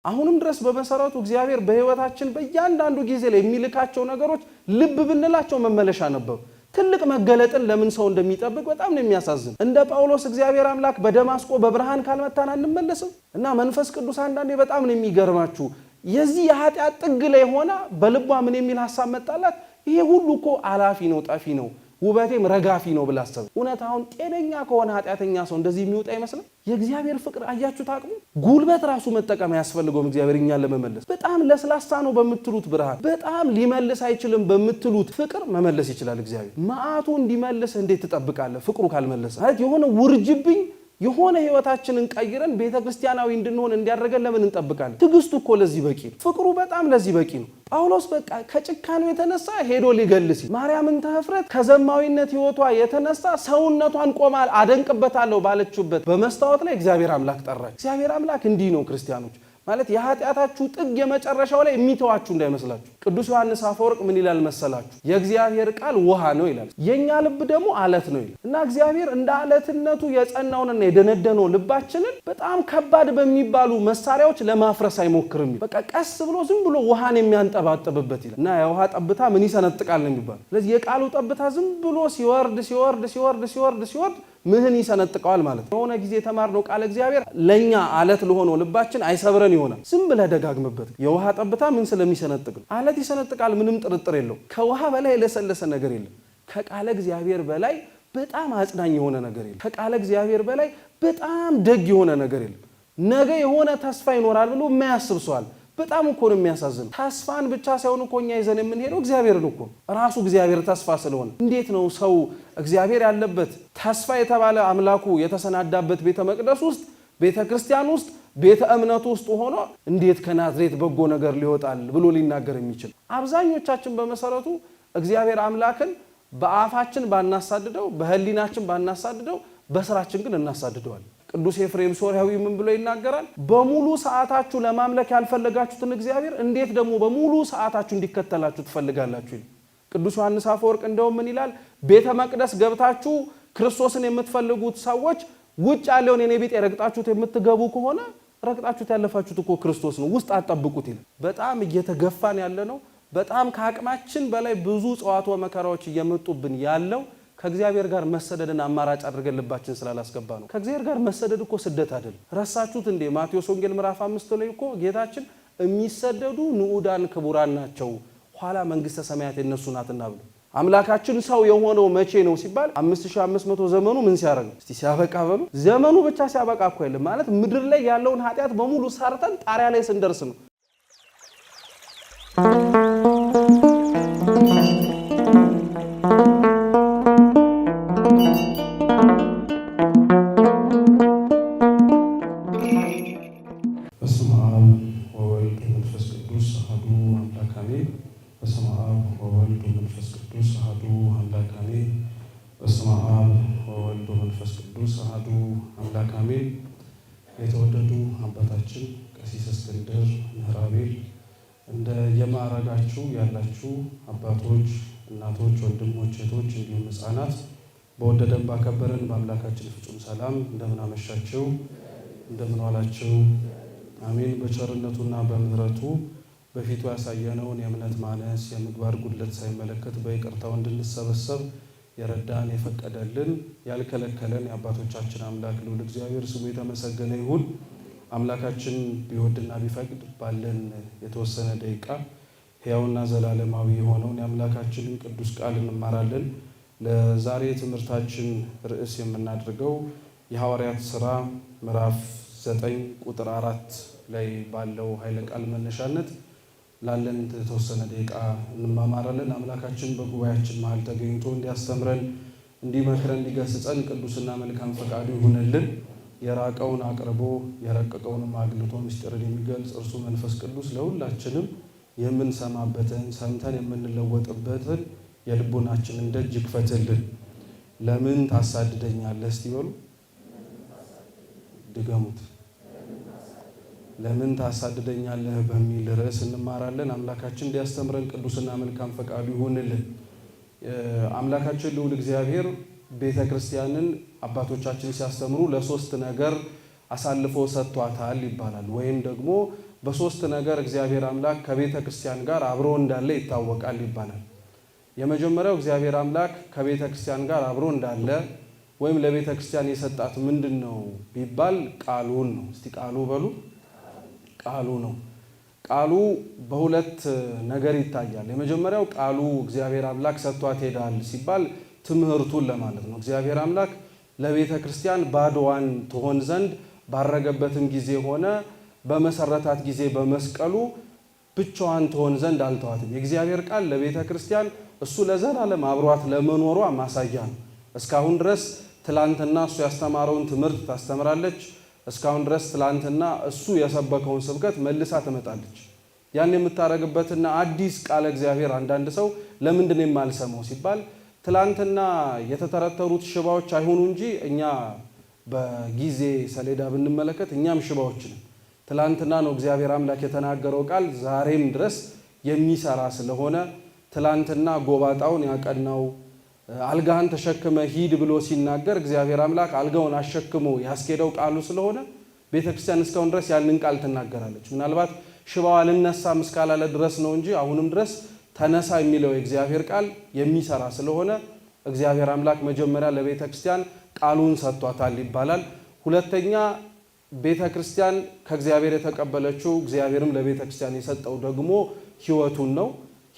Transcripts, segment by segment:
አሁንም ድረስ በመሰረቱ እግዚአብሔር በህይወታችን በእያንዳንዱ ጊዜ ላይ የሚልካቸው ነገሮች ልብ ብንላቸው መመለሻ ነበሩ። ትልቅ መገለጥን ለምን ሰው እንደሚጠብቅ በጣም ነው የሚያሳዝን። እንደ ጳውሎስ እግዚአብሔር አምላክ በደማስቆ በብርሃን ካልመታን አንመለስም እና መንፈስ ቅዱስ አንዳንዴ በጣም ነው የሚገርማችሁ። የዚህ የኃጢአት ጥግ ላይ ሆና በልቧ ምን የሚል ሐሳብ መጣላት? ይሄ ሁሉ እኮ አላፊ ነው ጠፊ ነው ውበቴም ረጋፊ ነው ብላ አሰበ። እውነት አሁን ጤነኛ ከሆነ ኃጢአተኛ ሰው እንደዚህ የሚወጣ ይመስላል? የእግዚአብሔር ፍቅር አያችሁ ታቅሙ ጉልበት ራሱ መጠቀም ያስፈልገውም እግዚአብሔር እኛን ለመመለስ። በጣም ለስላሳ ነው በመትሉት ብርሃን በጣም ሊመልስ አይችልም በመትሉት ፍቅር መመለስ ይችላል እግዚአብሔር። መዓቱ እንዲመልስ እንዴት ትጠብቃለህ? ፍቅሩ ካልመለሰ ማለት የሆነ ውርጅብኝ የሆነ ህይወታችንን ቀይረን ቤተክርስቲያናዊ እንድንሆን እንዲያደርገን ለምን እንጠብቃለን? ትግስቱ እኮ ለዚህ በቂ ነው። ፍቅሩ በጣም ለዚህ በቂ ነው። ጳውሎስ በቃ ከጭካኔው የተነሳ ሄዶ ሊገልስ ማርያምን ተህፍረት ከዘማዊነት ህይወቷ የተነሳ ሰውነቷን ቆማ አደንቅበታለሁ ባለችበት በመስታወት ላይ እግዚአብሔር አምላክ ጠራች። እግዚአብሔር አምላክ እንዲህ ነው ክርስቲያኖች ማለት የኃጢአታችሁ ጥግ የመጨረሻው ላይ የሚተዋችሁ እንዳይመስላችሁ። ቅዱስ ዮሐንስ አፈወርቅ ምን ይላል መሰላችሁ? የእግዚአብሔር ቃል ውሃ ነው ይላል፣ የኛ ልብ ደግሞ አለት ነው ይላል። እና እግዚአብሔር እንደ አለትነቱ የጸናውንና የደነደነው ልባችንን በጣም ከባድ በሚባሉ መሳሪያዎች ለማፍረስ አይሞክርም። በቃ ቀስ ብሎ ዝም ብሎ ውሃን የሚያንጠባጥብበት ይላል። እና የውሃ ጠብታ ምን ይሰነጥቃል ነው የሚባለው። ስለዚህ የቃሉ ጠብታ ዝም ብሎ ሲወርድ ምህን ይሰነጥቀዋል ማለት ነው። የሆነ ጊዜ ተማርነው ቃል እግዚአብሔር ለኛ አለት ለሆነው ልባችን አይሰብረን ይሆናል። ዝም ብለህ ደጋግምበት። የውሃ ጠብታ ምን ስለሚሰነጥቅ አለት ይሰነጥቃል፣ ምንም ጥርጥር የለው። ከውሃ በላይ ለሰለሰ ነገር የለም። ከቃለ እግዚአብሔር በላይ በጣም አጽናኝ የሆነ ነገር የለም። ከቃለ እግዚአብሔር በላይ በጣም ደግ የሆነ ነገር የለም። ነገ የሆነ ተስፋ ይኖራል ብሎ የማያስብ ሰው አለ። በጣም እኮ ነው የሚያሳዝን። ተስፋን ብቻ ሳይሆን እኮ እኛ ይዘን የምንሄደው እግዚአብሔርን እኮ ራሱ እግዚአብሔር ተስፋ ስለሆነ። እንዴት ነው ሰው እግዚአብሔር ያለበት ተስፋ የተባለ አምላኩ የተሰናዳበት ቤተ መቅደስ ውስጥ ቤተ ክርስቲያን ውስጥ ቤተ እምነቱ ውስጥ ሆኖ እንዴት ከናዝሬት በጎ ነገር ሊወጣል ብሎ ሊናገር የሚችል? አብዛኞቻችን በመሰረቱ እግዚአብሔር አምላክን በአፋችን ባናሳድደው በህሊናችን ባናሳድደው በስራችን ግን እናሳድደዋለን። ቅዱስ ኤፍሬም ሶርያዊ ምን ብሎ ይናገራል? በሙሉ ሰዓታችሁ ለማምለክ ያልፈለጋችሁትን እግዚአብሔር እንዴት ደግሞ በሙሉ ሰዓታችሁ እንዲከተላችሁ ትፈልጋላችሁ? ቅዱስ ዮሐንስ አፈወርቅ እንደውም ምን ይላል? ቤተ መቅደስ ገብታችሁ ክርስቶስን የምትፈልጉት ሰዎች ውጭ ያለውን የኔ ቤት ረግጣችሁት የምትገቡ ከሆነ ረግጣችሁት ያለፋችሁት እኮ ክርስቶስ ነው፣ ውስጥ አጣብቁት ይላል። በጣም እየተገፋን ያለ ነው። በጣም ከአቅማችን በላይ ብዙ ጸዋትወ መከራዎች እየመጡብን ያለው ከእግዚአብሔር ጋር መሰደድን አማራጭ አድርገን ልባችን ስላላስገባ ነው። ከእግዚአብሔር ጋር መሰደድ እኮ ስደት አይደለም። ረሳችሁት እንዴ? ማቴዎስ ወንጌል ምዕራፍ 5 ላይ እኮ ጌታችን የሚሰደዱ ንዑዳን ክቡራን ናቸው ኋላ መንግስተ ሰማያት የነሱ ናትና ብሎ። አምላካችን ሰው የሆነው መቼ ነው ሲባል 5500 ዘመኑ ምን ሲያረግ እስቲ ሲያበቃ በሉ። ዘመኑ ብቻ ሲያበቃ እኮ አይደለም ማለት ምድር ላይ ያለውን ኃጢአት በሙሉ ሰርተን ጣሪያ ላይ ስንደርስ ነው። የተወደዱ አባታችን ቀሲስ እስክንድር ምህራቤል እንደ የማዕረጋችሁ ያላችሁ አባቶች፣ እናቶች፣ ወንድሞች፣ እህቶች እንዲሁም ሕፃናት በወደደን ባከበረን በአምላካችን ፍጹም ሰላም እንደምን አመሻችሁ፣ እንደምን ዋላችሁ። አሜን። በቸርነቱና በምህረቱ በፊቱ ያሳየነውን የእምነት ማነስ የምግባር ጉድለት ሳይመለከት በይቅርታው እንድንሰበሰብ የረዳን የፈቀደልን ያልከለከለን የአባቶቻችን አምላክ ልዑል እግዚአብሔር ስሙ የተመሰገነ ይሁን። አምላካችን ቢወድና ቢፈቅድ ባለን የተወሰነ ደቂቃ ሕያውና ዘላለማዊ የሆነውን የአምላካችንን ቅዱስ ቃል እንማራለን። ለዛሬ ትምህርታችን ርዕስ የምናደርገው የሐዋርያት ሥራ ምዕራፍ 9 ቁጥር 4 ላይ ባለው ኃይለ ቃል መነሻነት ላለን የተወሰነ ደቂቃ እንማማራለን። አምላካችን በጉባኤያችን መሃል ተገኝቶ እንዲያስተምረን፣ እንዲመክረን፣ እንዲገስጸን ቅዱስና መልካም ፈቃዱ ይሁንልን። የራቀውን አቅርቦ የረቀቀውንም አግልጦ ምስጢርን የሚገልጽ እርሱ መንፈስ ቅዱስ ለሁላችንም የምንሰማበትን ሰምተን የምንለወጥበትን የልቦናችንን ደጅ ይክፈትልን። ለምን ታሳድደኛለህ? እስቲ በሉ ድገሙት። ለምን ታሳድደኛለህ በሚል ርዕስ እንማራለን። አምላካችን እንዲያስተምረን ቅዱስና መልካም ፈቃዱ ይሁንልን። አምላካችን ልዑል እግዚአብሔር ቤተ ክርስቲያንን አባቶቻችን ሲያስተምሩ ለሶስት ነገር አሳልፎ ሰጥቷታል ይባላል። ወይም ደግሞ በሶስት ነገር እግዚአብሔር አምላክ ከቤተ ክርስቲያን ጋር አብሮ እንዳለ ይታወቃል ይባላል። የመጀመሪያው እግዚአብሔር አምላክ ከቤተ ክርስቲያን ጋር አብሮ እንዳለ ወይም ለቤተ ክርስቲያን የሰጣት ምንድነው ቢባል ቃሉን ነው። እስቲ ቃሉ በሉ። ቃሉ ነው። ቃሉ በሁለት ነገር ይታያል። የመጀመሪያው ቃሉ እግዚአብሔር አምላክ ሰጥቷት ሄዳል ሲባል ትምህርቱን ለማለት ነው። እግዚአብሔር አምላክ ለቤተ ክርስቲያን ባዶዋን ትሆን ዘንድ ባረገበትም ጊዜ ሆነ በመሰረታት ጊዜ በመስቀሉ ብቻዋን ትሆን ዘንድ አልተዋትም። የእግዚአብሔር ቃል ለቤተ ክርስቲያን እሱ ለዘላለም አብሯት ለመኖሯ ማሳያ ነው። እስካሁን ድረስ ትላንትና እሱ ያስተማረውን ትምህርት ታስተምራለች። እስካሁን ድረስ ትላንትና እሱ የሰበከውን ስብከት መልሳ ትመጣለች። ያን የምታረግበትና አዲስ ቃል እግዚአብሔር አንዳንድ ሰው ለምንድን ነው የማልሰማው ሲባል ትላንትና የተተረተሩት ሽባዎች አይሆኑ እንጂ እኛ በጊዜ ሰሌዳ ብንመለከት እኛም ሽባዎች ነን። ትላንትና ነው እግዚአብሔር አምላክ የተናገረው ቃል ዛሬም ድረስ የሚሰራ ስለሆነ ትላንትና ጎባጣውን ያቀናው አልጋህን ተሸክመ ሂድ ብሎ ሲናገር እግዚአብሔር አምላክ አልጋውን አሸክሞ ያስኬደው ቃሉ ስለሆነ ቤተክርስቲያን እስካሁን ድረስ ያንን ቃል ትናገራለች። ምናልባት ሽባው አልነሳም እስካላለ ድረስ ነው እንጂ አሁንም ድረስ ተነሳ የሚለው የእግዚአብሔር ቃል የሚሰራ ስለሆነ እግዚአብሔር አምላክ መጀመሪያ ለቤተክርስቲያን ቃሉን ሰጥቷታል ይባላል። ሁለተኛ ቤተክርስቲያን ከእግዚአብሔር የተቀበለችው እግዚአብሔርም ለቤተክርስቲያን የሰጠው ደግሞ ሕይወቱን ነው።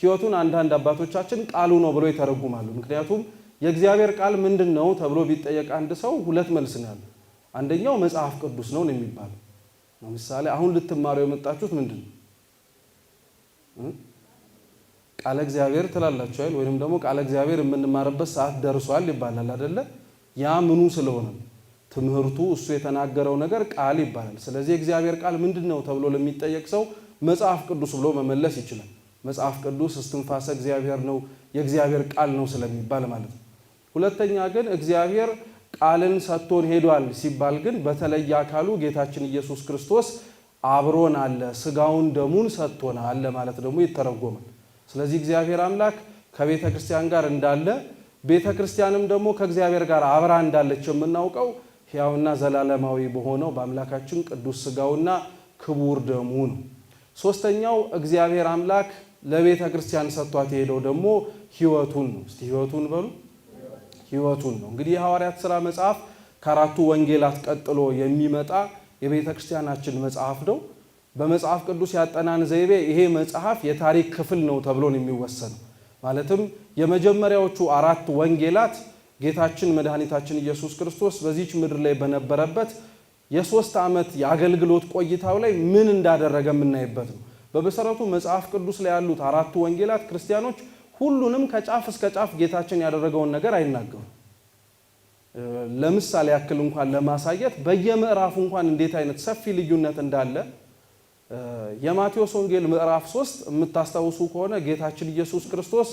ሕይወቱን አንዳንድ አባቶቻችን ቃሉ ነው ብሎ ይተረጉማሉ። ምክንያቱም የእግዚአብሔር ቃል ምንድነው ተብሎ ቢጠየቅ አንድ ሰው ሁለት መልስ ነው ያለው። አንደኛው መጽሐፍ ቅዱስ ነው የሚባለው። ለምሳሌ አሁን ልትማሩ የመጣችሁት ምንድነው? ቃለ እግዚአብሔር ትላላችሁ አይደል? ወይንም ደግሞ ቃለ እግዚአብሔር የምንማርበት ሰዓት ደርሷል ይባላል አይደለ? ያ ምኑ ስለሆነ ትምህርቱ እሱ የተናገረው ነገር ቃል ይባላል። ስለዚህ የእግዚአብሔር ቃል ምንድነው ተብሎ ለሚጠየቅ ሰው መጽሐፍ ቅዱስ ብሎ መመለስ ይችላል። መጽሐፍ ቅዱስ እስትንፋሰ እግዚአብሔር ነው የእግዚአብሔር ቃል ነው ስለሚባል ማለት ነው። ሁለተኛ ግን እግዚአብሔር ቃልን ሰጥቶን ሄዷል ሲባል ግን በተለየ አካሉ ጌታችን ኢየሱስ ክርስቶስ አብሮን አለ፣ ስጋውን ደሙን ሰጥቶናል ለማለት ደግሞ ይተረጎማል። ስለዚህ እግዚአብሔር አምላክ ከቤተ ክርስቲያን ጋር እንዳለ ቤተ ክርስቲያንም ደግሞ ከእግዚአብሔር ጋር አብራ እንዳለች የምናውቀው ሕያውና ዘላለማዊ በሆነው በአምላካችን ቅዱስ ስጋውና ክቡር ደሙ ነው። ሶስተኛው እግዚአብሔር አምላክ ለቤተ ክርስቲያን ሰጥቷት የሄደው ደግሞ ሕይወቱን ነው። እስቲ ሕይወቱን በሉ። ሕይወቱን ነው። እንግዲህ የሐዋርያት ሥራ መጽሐፍ ከአራቱ ወንጌላት ቀጥሎ የሚመጣ የቤተ ክርስቲያናችን መጽሐፍ ነው። በመጽሐፍ ቅዱስ ያጠናን ዘይቤ ይሄ መጽሐፍ የታሪክ ክፍል ነው ተብሎ ነው የሚወሰነው። ማለትም የመጀመሪያዎቹ አራት ወንጌላት ጌታችን መድኃኒታችን ኢየሱስ ክርስቶስ በዚች ምድር ላይ በነበረበት የ3 ዓመት የአገልግሎት ቆይታው ላይ ምን እንዳደረገ የምናይበት ነው። በመሰረቱ መጽሐፍ ቅዱስ ላይ ያሉት አራቱ ወንጌላት ክርስቲያኖች ሁሉንም ከጫፍ እስከ ጫፍ ጌታችን ያደረገውን ነገር አይናገሩም። ለምሳሌ ያክል እንኳን ለማሳየት በየምዕራፉ እንኳን እንዴት አይነት ሰፊ ልዩነት እንዳለ የማቴዎስ ወንጌል ምዕራፍ 3 የምታስታውሱ ከሆነ ጌታችን ኢየሱስ ክርስቶስ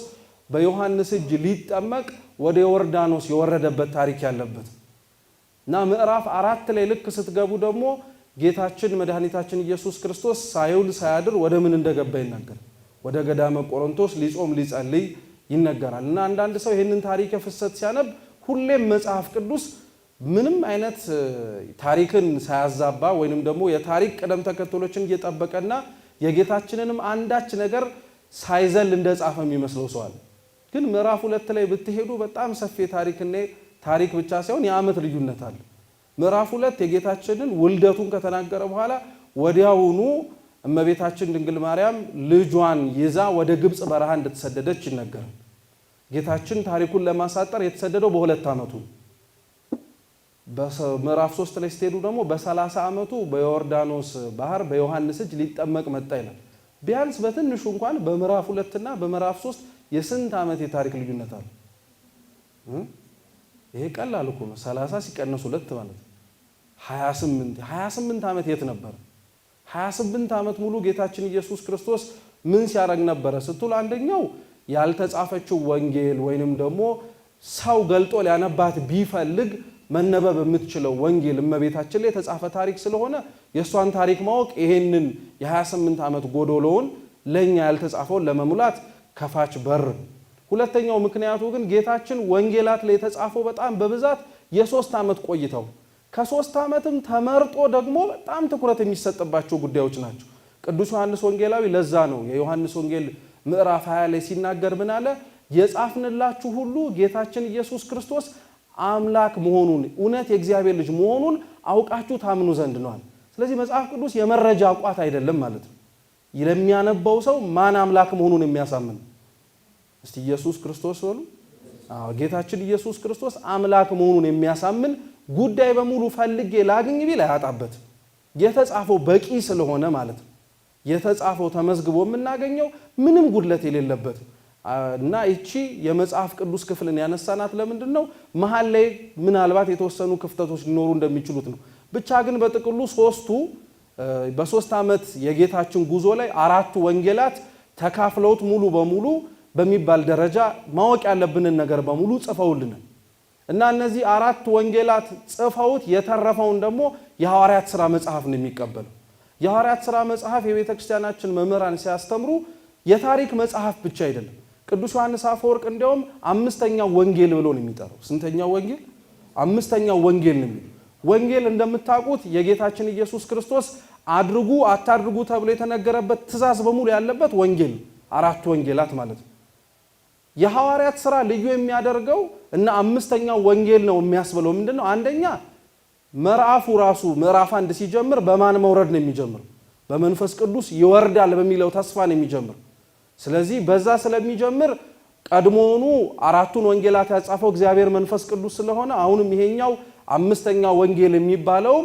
በዮሐንስ እጅ ሊጠመቅ ወደ ዮርዳኖስ የወረደበት ታሪክ ያለበት እና ምዕራፍ 4 ላይ ልክ ስትገቡ ደግሞ ጌታችን መድኃኒታችን ኢየሱስ ክርስቶስ ሳይውል ሳያድር ወደ ምን እንደገባ ይናገራል። ወደ ገዳመ ቆሮንቶስ ሊጾም ሊጸልይ ይነገራል። እና አንዳንድ ሰው ይህንን ታሪክ ፍሰት ሲያነብ ሁሌም መጽሐፍ ቅዱስ ምንም አይነት ታሪክን ሳያዛባ ወይንም ደግሞ የታሪክ ቅደም ተከተሎችን እየጠበቀና የጌታችንንም አንዳች ነገር ሳይዘል እንደጻፈ የሚመስለው ሰው አለ። ግን ምዕራፍ 2 ላይ ብትሄዱ በጣም ሰፊ ታሪክ ብቻ ሳይሆን የዓመት ልዩነት አለ። ምዕራፍ 2 የጌታችንን ውልደቱን ከተናገረ በኋላ ወዲያውኑ እመቤታችን ድንግል ማርያም ልጇን ይዛ ወደ ግብጽ በረሃ እንደተሰደደች ይነገራል። ጌታችን ታሪኩን ለማሳጠር የተሰደደው በ2 ዓመቱ። በምዕራፍ 3 ላይ ስትሄዱ ደግሞ በ30 ዓመቱ በዮርዳኖስ ባህር በዮሐንስ እጅ ሊጠመቅ መጣ ይላል። ቢያንስ በትንሹ እንኳን በምዕራፍ 2 እና በምዕራፍ 3 የስንት ዓመት የታሪክ ልዩነት አለ? ይሄ ቀላል እኮ ነው። 30 ሲቀነስ 2 ማለት 28 ዓመት የት ነበር? 28 ዓመት ሙሉ ጌታችን ኢየሱስ ክርስቶስ ምን ሲያደርግ ነበረ ስትሉ አንደኛው ያልተጻፈችው ወንጌል ወይንም ደግሞ ሰው ገልጦ ሊያነባት ቢፈልግ መነበብ የምትችለው ወንጌል እመቤታችን ላይ የተጻፈ ታሪክ ስለሆነ የእሷን ታሪክ ማወቅ ይሄንን የ28 ዓመት ጎዶሎውን ለኛ ያልተጻፈውን ለመሙላት ከፋች በር። ሁለተኛው ምክንያቱ ግን ጌታችን ወንጌላት ላይ የተጻፈው በጣም በብዛት የ3 ዓመት ቆይታው ከ3 ዓመትም ተመርጦ ደግሞ በጣም ትኩረት የሚሰጥባቸው ጉዳዮች ናቸው። ቅዱስ ዮሐንስ ወንጌላዊ ለዛ ነው የዮሐንስ ወንጌል ምዕራፍ 20 ላይ ሲናገር ምን አለ? የጻፍንላችሁ ሁሉ ጌታችን ኢየሱስ ክርስቶስ አምላክ መሆኑን እውነት የእግዚአብሔር ልጅ መሆኑን አውቃችሁ ታምኑ ዘንድ ነው። ስለዚህ መጽሐፍ ቅዱስ የመረጃ ቋት አይደለም ማለት ነው። ለሚያነበው ሰው ማን አምላክ መሆኑን የሚያሳምን እስቲ ኢየሱስ ክርስቶስ ወሉ ጌታችን ኢየሱስ ክርስቶስ አምላክ መሆኑን የሚያሳምን ጉዳይ በሙሉ ፈልጌ ላግኝ ቢል አያጣበት። የተጻፈው በቂ ስለሆነ ማለት ነው። የተጻፈው ተመዝግቦ የምናገኘው ምንም ጉድለት የሌለበት እና እቺ የመጽሐፍ ቅዱስ ክፍልን ያነሳናት ለምንድን ነው? መሃል ላይ ምናልባት የተወሰኑ ክፍተቶች ሊኖሩ እንደሚችሉት ነው። ብቻ ግን በጥቅሉ በ3 ዓመት የጌታችን ጉዞ ላይ 4ቱ ወንጌላት ተካፍለውት ሙሉ በሙሉ በሚባል ደረጃ ማወቅ ያለብንን ነገር በሙሉ ጽፈውልናል እና እነዚህ 4 ወንጌላት ጽፈውት የተረፈውን ደግሞ የሐዋርያት ሥራ መጽሐፍ ነው የሚቀበለው። የሐዋርያት ሥራ መጽሐፍ የቤተ ክርስቲያናችን መምህራን ሲያስተምሩ የታሪክ መጽሐፍ ብቻ አይደለም። ቅዱስ ዮሐንስ አፈወርቅ እንዲያውም 5ኛው ወንጌል ብሎ ነው የሚጠራው። ስንተኛው ወንጌል? 5ኛው ወንጌል ነው የሚለው። ወንጌል እንደምታውቁት የጌታችን ኢየሱስ ክርስቶስ አድርጉ አታድርጉ ተብሎ የተነገረበት ትእዛዝ በሙሉ ያለበት ወንጌል 4 ወንጌላት ማለት ነው። የሐዋርያት ሥራ ልዩ የሚያደርገው እና 5ኛው ወንጌል ነው የሚያስብለው ምንድነው? አንደኛ ምዕራፉ ራሱ ምዕራፍ 1 ሲጀምር በማን መውረድ ነው የሚጀምረው? በመንፈስ ቅዱስ ይወርዳል በሚለው ተስፋ ነው የሚጀምረው። ስለዚህ በዛ ስለሚጀምር ቀድሞውኑ 4ቱን ወንጌላት ያጻፈው እግዚአብሔር መንፈስ ቅዱስ ስለሆነ አሁንም ይሄኛው 5ኛው ወንጌል የሚባለው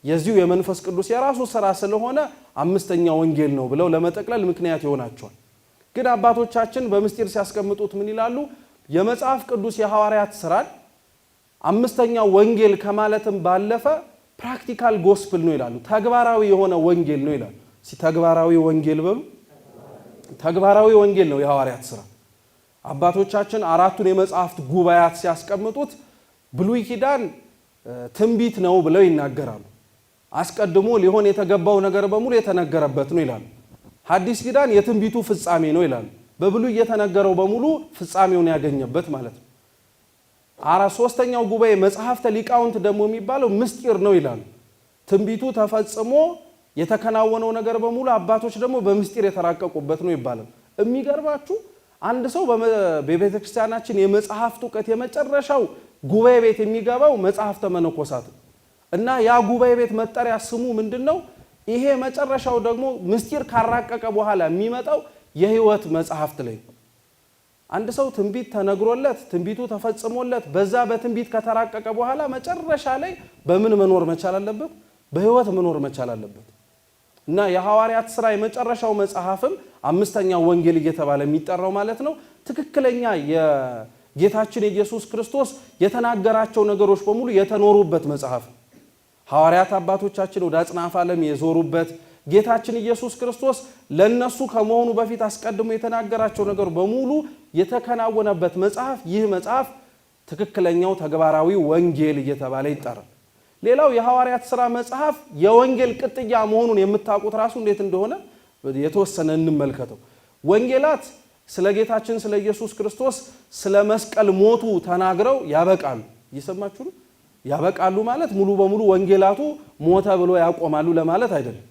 የዚሁ የመንፈስ ቅዱስ የራሱ ሥራ ስለሆነ 5ኛው ወንጌል ነው ብለው ለመጠቅለል ምክንያት ይሆናቸዋል። ግን አባቶቻችን በምስጢር ሲያስቀምጡት ምን ይላሉ? የመጽሐፍ ቅዱስ የሐዋርያት ሥራን 5ኛው ወንጌል ከማለትም ባለፈ ፕራክቲካል ጎስፕል ነው ይላሉ። ተግባራዊ የሆነ ወንጌል ነው ይላሉ። ተግባራዊ ወንጌል በሉ። ተግባራዊ ወንጌል ነው የሐዋርያት ሥራ። አባቶቻችን 4ቱን የመጽሐፍት ጉባኤያት ሲያስቀምጡት ብሉይ ኪዳን ትንቢት ነው ብለው ይናገራሉ። አስቀድሞ ሊሆን የተገባው ነገር በሙሉ የተነገረበት ነው ይላሉ። ሐዲስ ኪዳን የትንቢቱ ፍጻሜ ነው ይላሉ። በብሉይ የተነገረው በሙሉ ፍጻሜውን ያገኘበት ማለት ነው። 3ኛው ጉባኤ መጽሐፍተ ሊቃውንት ደግሞ የሚባለው ምስጢር ነው ይላሉ። ትንቢቱ ተፈጽሞ የተከናወነው ነገር በሙሉ አባቶች ደግሞ በምስጢር የተራቀቁበት ነው ይባላል። የሚገርባችሁ አንድ ሰው በቤተ ክርስቲያናችን የመጽሐፍት ዕውቀት የመጨረሻው ጉባኤ ቤት የሚገባው መጽሐፍተ መነኮሳት እና ያ ጉባኤ ቤት መጠሪያ ስሙ ምንድነው? ይሄ መጨረሻው ደግሞ ምስጢር ካራቀቀ በኋላ የሚመጣው የሕይወት መጽሐፍት ላይ አንድ ሰው ትንቢት ተነግሮለት ትንቢቱ ተፈጽሞለት በዛ በትንቢት ከተራቀቀ በኋላ መጨረሻ ላይ በምን መኖር መቻል አለበት? በሕይወት መኖር መቻል አለበት። እና የሐዋርያት ሥራ የመጨረሻው መጽሐፍም 5ኛው ወንጌል እየተባለ የሚጠራው ማለት ነው። ትክክለኛ የጌታችን የኢየሱስ ክርስቶስ የተናገራቸው ነገሮች በሙሉ የተኖሩበት መጽሐፍ። ሐዋርያት አባቶቻችን ወደ አጽናፈ ዓለም የዞሩበት ጌታችን ኢየሱስ ክርስቶስ ለነሱ ከመሆኑ በፊት አስቀድሞ የተናገራቸው ነገር በሙሉ የተከናወነበት መጽሐፍ። ይህ መጽሐፍ ትክክለኛው ተግባራዊ ወንጌል እየተባለ ይጠራል። ሌላው የሐዋርያት ሥራ መጽሐፍ የወንጌል ቅጥያ መሆኑን የምታውቁት ራሱ እንዴት እንደሆነ የተወሰነ እንመልከተው። ወንጌላት ስለ ጌታችን ስለ ኢየሱስ ክርስቶስ ስለ መስቀል ሞቱ ተናግረው ያበቃሉ። እየሰማችሁ ነው? ያበቃሉ ማለት ሙሉ በሙሉ ወንጌላቱ ሞተ ብሎ ያቆማሉ ለማለት አይደለም።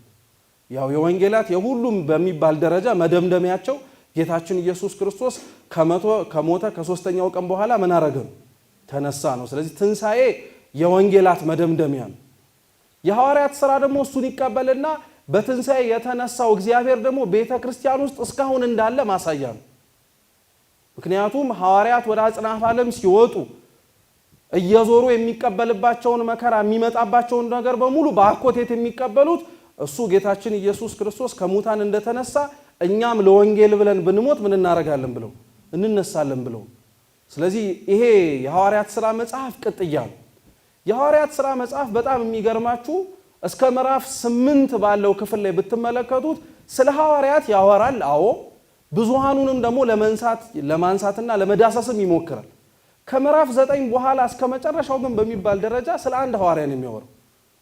ያው የወንጌላት የሁሉም በሚባል ደረጃ መደምደሚያቸው ጌታችን ኢየሱስ ክርስቶስ ከሞተ ከ3ኛው ቀን በኋላ ምን አረገ? ተነሳ ነው። ስለዚህ ትንሣኤ የወንጌላት መደምደሚያ ነው። የሐዋርያት ሥራ ደግሞ እሱን ይቀበልና በትንሣኤ የተነሳው እግዚአብሔር ደግሞ ቤተ ክርስቲያን ውስጥ እስካሁን እንዳለ ማሳያ ነው። ምክንያቱም ሐዋርያት ወደ አጽናፈ ዓለም ሲወጡ እየዞሩ የሚቀበልባቸውን መከራ የሚመጣባቸውን ነገር በሙሉ በአኮቴት የሚቀበሉት እሱ ጌታችን ኢየሱስ ክርስቶስ ከሙታን እንደተነሳ እኛም ለወንጌል ብለን ብንሞት ምን እናረጋለን ብለው እንነሳለን ብለው። ስለዚህ ይሄ የሐዋርያት ሥራ መጽሐፍ ቅጥያ ነው። የሐዋርያት ሥራ መጽሐፍ በጣም የሚገርማችሁ እስከ ምዕራፍ 8 ባለው ክፍል ላይ ብትመለከቱት ስለ ሐዋርያት ያወራል። አዎ ብዙሃኑንም ደግሞ ለማንሳትና ለመዳሰስም ይሞክራል። ከምዕራፍ 9 በኋላ እስከ መጨረሻው ግን በሚባል ደረጃ ስለ አንድ ሐዋርያ ነው የሚያወራው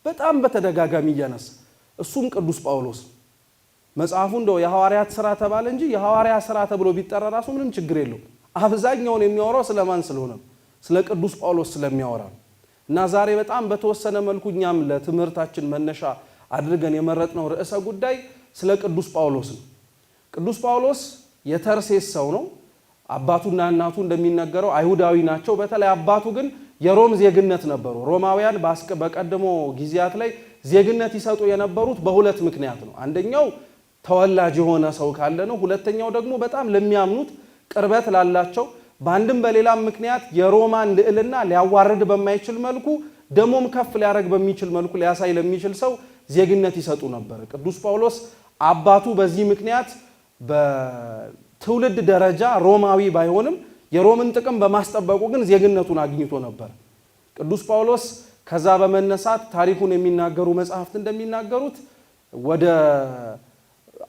በጣም በተደጋጋሚ እያነሳ እሱም ቅዱስ ጳውሎስ። መጽሐፉ እንደው የሐዋርያት ሥራ ተባለ እንጂ የሐዋርያ ሥራ ተብሎ ቢጠራ ራሱ ምንም ችግር የለውም። አብዛኛውን የሚያወራው ስለማን ስለሆነ? ስለ ቅዱስ ጳውሎስ ስለሚያወራ እና ዛሬ በጣም በተወሰነ መልኩ እኛም ለትምህርታችን መነሻ አድርገን የመረጥነው ርዕሰ ጉዳይ ስለ ቅዱስ ጳውሎስ ነው። ቅዱስ ጳውሎስ የተርሴስ ሰው ነው። አባቱና እናቱ እንደሚነገረው አይሁዳዊ ናቸው። በተለይ አባቱ ግን የሮም ዜግነት ነበሩ። ሮማውያን በቀደሞ ጊዜያት ላይ ዜግነት ይሰጡ የነበሩት በሁለት ምክንያት ነው። አንደኛው ተወላጅ የሆነ ሰው ካለ ነው። ሁለተኛው ደግሞ በጣም ለሚያምኑት ቅርበት ላላቸው፣ በአንድም በሌላም ምክንያት የሮማን ልዕልና ሊያዋርድ በማይችል መልኩ ደሞም ከፍ ሊያደርግ በሚችል መልኩ ሊያሳይ ለሚችል ሰው ዜግነት ይሰጡ ነበር። ቅዱስ ጳውሎስ አባቱ በዚህ ምክንያት በትውልድ ደረጃ ሮማዊ ባይሆንም የሮምን ጥቅም በማስጠበቁ ግን ዜግነቱን አግኝቶ ነበር። ቅዱስ ጳውሎስ ከዛ በመነሳት ታሪኩን የሚናገሩ መጽሐፍት እንደሚናገሩት ወደ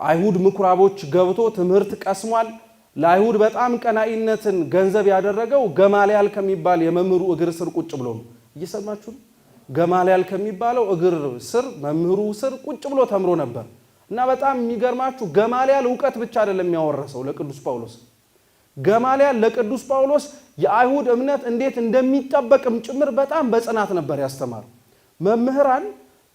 አይሁድ ምኩራቦች ገብቶ ትምህርት ቀስሟል። ለአይሁድ በጣም ቀናኢነትን ገንዘብ ያደረገው ገማልያል ከሚባል የመምህሩ እግር ስር ቁጭ ብሎ ነው። እየሰማችሁ ነው? ገማልያል ከሚባለው እግር ስር መምህሩ ስር ቁጭ ብሎ ተምሮ ነበር። እና በጣም የሚገርማችሁ ገማልያል ዕውቀት ብቻ አይደለም የሚያወረሰው ለቅዱስ ጳውሎስ። ገማልያል ለቅዱስ ጳውሎስ የአይሁድ እምነት እንዴት እንደሚጠበቅም ጭምር በጣም በጽናት ነበር ያስተማረው። መምህራን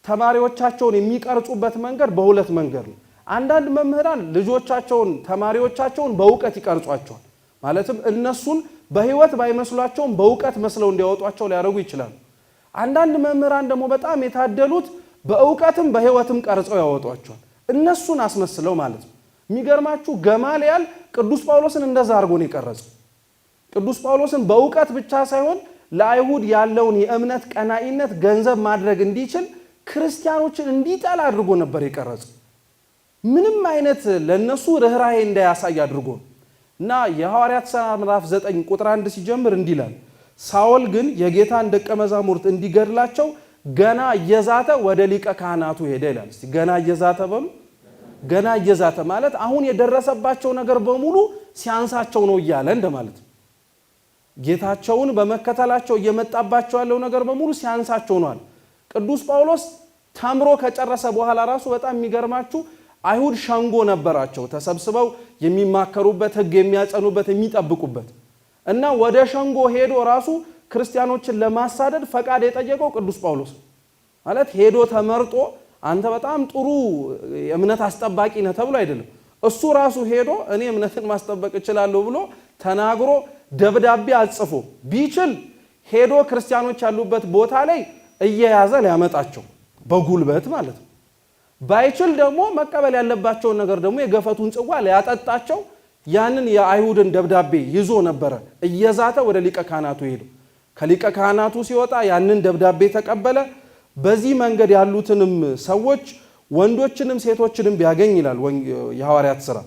ተማሪዎቻቸውን የሚቀርጹበት መንገድ በሁለት መንገድ ነው። አንዳንድ መምህራን ልጆቻቸውን ተማሪዎቻቸውን በእውቀት ይቀርጿቸዋል። ማለትም እነሱን በህይወት ባይመስሏቸውም በእውቀት መስለው እንዲያወጧቸው ሊያደርጉ ይችላሉ። አንዳንድ መምህራን ደግሞ በጣም የታደሉት በእውቀትም በህይወትም ቀርጸው ያወጧቸዋል፣ እነሱን አስመስለው ማለት ነው። የሚገርማችሁ ገማልያል ቅዱስ ጳውሎስን እንደዛ አድርጎ ነው የቀረጸው። ቅዱስ ጳውሎስን በእውቀት ብቻ ሳይሆን ለአይሁድ ያለውን የእምነት ቀናኢነት ገንዘብ ማድረግ እንዲችል ክርስቲያኖችን እንዲጠላ አድርጎ ነበር የቀረጸው። ምንም አይነት ለነሱ ርህራሄ እንዳያሳይ አድርጎ እና የሐዋርያት ሥራ ምዕራፍ 9 ቁጥር 1 ሲጀምር እንዲህ ይላል፣ ሳውል ግን የጌታን ደቀ መዛሙርት እንዲገድላቸው ገና እየዛተ ወደ ሊቀ ካህናቱ ሄደ ይላል። እስቲ ገና እየዛተ በሉ። ገና እየዛተ ማለት አሁን የደረሰባቸው ነገር በሙሉ ሲያንሳቸው ነው እያለ እንደማለት ነው። ጌታቸውን በመከተላቸው እየመጣባቸው ያለው ነገር በሙሉ ሲያንሳቸው ነው። ቅዱስ ጳውሎስ ተምሮ ከጨረሰ በኋላ ራሱ በጣም የሚገርማችሁ አይሁድ ሸንጎ ነበራቸው፣ ተሰብስበው የሚማከሩበት፣ ሕግ የሚያጸኑበት፣ የሚጠብቁበት እና ወደ ሸንጎ ሄዶ ራሱ ክርስቲያኖችን ለማሳደድ ፈቃድ የጠየቀው ቅዱስ ጳውሎስ ማለት ሄዶ ተመርጦ አንተ በጣም ጥሩ የእምነት አስጠባቂ ነህ ተብሎ አይደለም። እሱ ራሱ ሄዶ እኔ እምነትን ማስጠበቅ እችላለሁ ብሎ ተናግሮ ደብዳቤ አጽፎ ቢችል ሄዶ ክርስቲያኖች ያሉበት ቦታ ላይ እየያዘ ሊያመጣቸው በጉልበት ማለት ነው። ባይችል ደግሞ መቀበል ያለባቸውን ነገር ደግሞ የገፈቱን ጽዋ ሊያጠጣቸው ያንን የአይሁድን ደብዳቤ ይዞ ነበረ እየዛተ ወደ ሊቀ ካህናቱ ሄዶ ከሊቀ ካህናቱ ሲወጣ ያንን ደብዳቤ ተቀበለ። በዚህ መንገድ ያሉትንም ሰዎች ወንዶችንም ሴቶችንም ቢያገኝ ይላል የሐዋርያት ሥራ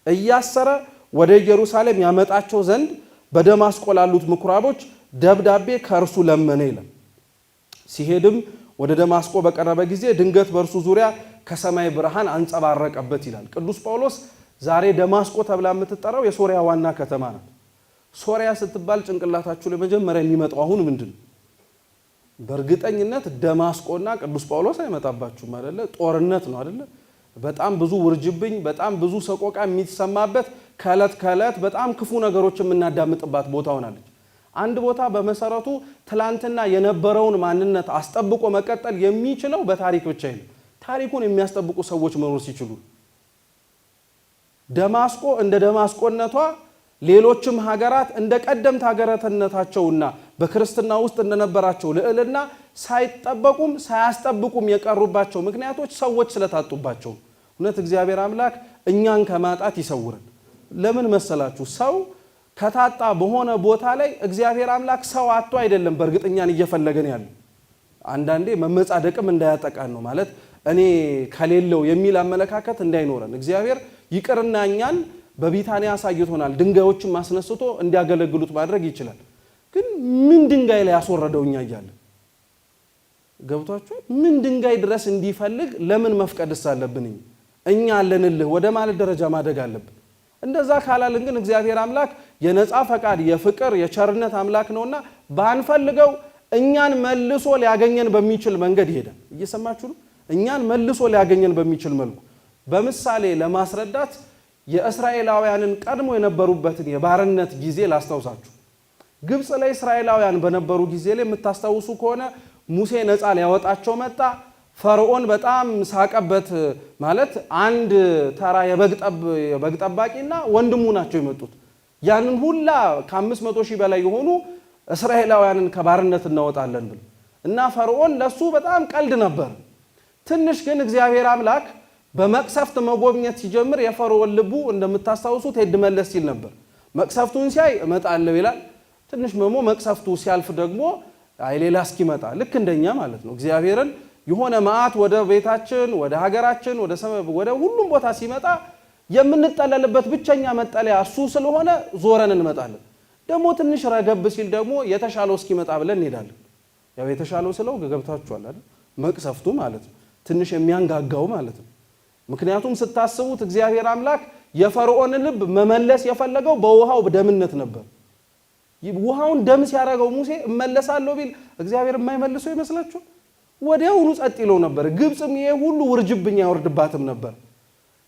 እያሰረ ወደ ኢየሩሳሌም ያመጣቸው ዘንድ በደማስቆ ላሉት ምኩራቦች ደብዳቤ ከእርሱ ለመነ ይላል። ሲሄድም ወደ ደማስቆ በቀረበ ጊዜ ድንገት በእርሱ ዙሪያ ከሰማይ ብርሃን አንጸባረቀበት ይላል። ቅዱስ ጳውሎስ ዛሬ ደማስቆ ተብላ የምትጠራው የሶሪያ ዋና ከተማ ናት። ሶሪያ ስትባል ጭንቅላታችሁ ላይ መጀመሪያ የሚመጣው አሁን ምንድን ነው? በእርግጠኝነት ደማስቆና ቅዱስ ጳውሎስ አይመጣባችሁም አይደለ? ጦርነት ነው አይደለ? በጣም ብዙ ውርጅብኝ፣ በጣም ብዙ ሰቆቃ የሚሰማበት ከዕለት ከዕለት በጣም ክፉ ነገሮች የምናዳምጥባት ቦታ ሆናለች። አንድ ቦታ በመሰረቱ ትላንትና የነበረውን ማንነት አስጠብቆ መቀጠል የሚችለው በታሪክ ብቻ ነው። ታሪኩን የሚያስጠብቁ ሰዎች መኖር ሲችሉ ደማስቆ እንደ ደማስቆነቷ ሌሎችም ሀገራት እንደ ቀደምት ሀገራትነታቸውና በክርስትና ውስጥ እንደነበራቸው ልዕልና ሳይጠበቁም ሳያስጠብቁም የቀሩባቸው ምክንያቶች ሰዎች ስለታጡባቸው። እውነት እግዚአብሔር አምላክ እኛን ከማጣት ይሰውረን። ለምን መሰላችሁ? ሰው ከታጣ በሆነ ቦታ ላይ እግዚአብሔር አምላክ ሰው አጥቶ አይደለም በእርግጠኛን እየፈለገን ያለ። አንዳንዴ መመጻደቅም እንዳያጠቃን ነው ማለት እኔ ከሌለው የሚል አመለካከት እንዳይኖረን እግዚአብሔር ይቅርና እኛን በቢታንያ አሳይቶናል። ድንጋዮችን ማስነስቶ እንዲያገለግሉት ማድረግ ይችላል። ግን ምን ድንጋይ ላይ ያስወረደው እኛ እያለ ገብቷችሁ ምን ድንጋይ ድረስ እንዲፈልግ ለምን መፍቀድስ አለብን? እኛ አለንልህ ወደ ማለት ደረጃ ማደግ አለብን። እንደዛ ካላልን ግን እግዚአብሔር አምላክ የነፃ ፈቃድ የፍቅር የቸርነት አምላክ ነውና ባንፈልገው እኛን መልሶ ሊያገኘን በሚችል መንገድ ይሄዳል። እየሰማችሁ ነው? እኛን መልሶ ሊያገኘን በሚችል መልኩ በምሳሌ ለማስረዳት የእስራኤላውያንን ቀድሞ የነበሩበትን የባርነት ጊዜ ላስታውሳችሁ። ግብፅ ላይ እስራኤላውያን በነበሩ ጊዜ ላይ የምታስታውሱ ከሆነ ሙሴ ነፃ ሊያወጣቸው መጣ። ፈርዖን በጣም ሳቀበት። ማለት አንድ ተራ የበግ ጠባቂና ወንድሙ ናቸው የመጡት። ያንን ሁላ ከ500,000 በላይ የሆኑ እስራኤላውያንን ከባርነት እናወጣለን ብሎ እና ፈርዖን ለሱ በጣም ቀልድ ነበር። ትንሽ ግን እግዚአብሔር አምላክ በመቅሰፍት መጎብኘት ሲጀምር የፈርዖን ልቡ እንደምታስታውሱት ሄድ መለስ ሲል ነበር። መቅሰፍቱን ሲያይ እመጣለሁ ይላል። ትንሽ መቅሰፍቱ ሲያልፍ ደግሞ አይ ሌላ እስኪመጣ ልክ እንደኛ ማለት ነው። እግዚአብሔርን የሆነ መዓት ወደ ቤታችን፣ ወደ ሀገራችን፣ ወደ ሁሉም ቦታ ሲመጣ የምንጠለልበት ብቸኛ መጠለያ እሱ ስለሆነ ዞረን እንመጣለን። ደግሞ ትንሽ ረገብ ሲል ደግሞ የተሻለው እስኪመጣ ብለን እንሄዳለን። ያው የተሻለው ስለው ገብታችኋል አይደል? መቅሰፍቱ ማለት ነው። ትንሽ የሚያንጋጋው ማለት ነው። ምክንያቱም ስታስቡት እግዚአብሔር አምላክ የፈርዖን ልብ መመለስ የፈለገው በውሃው ደምነት ነበር። ውሃውን ደም ሲያደርገው ሙሴ እመለሳለሁ ቢል እግዚአብሔር የማይመልሰው ይመስላችኋል? ወዲያውኑ ጸጥ ይለው ነበር። ግብፅም ይሄ ሁሉ ውርጅብኝ አይወርድባትም ነበር።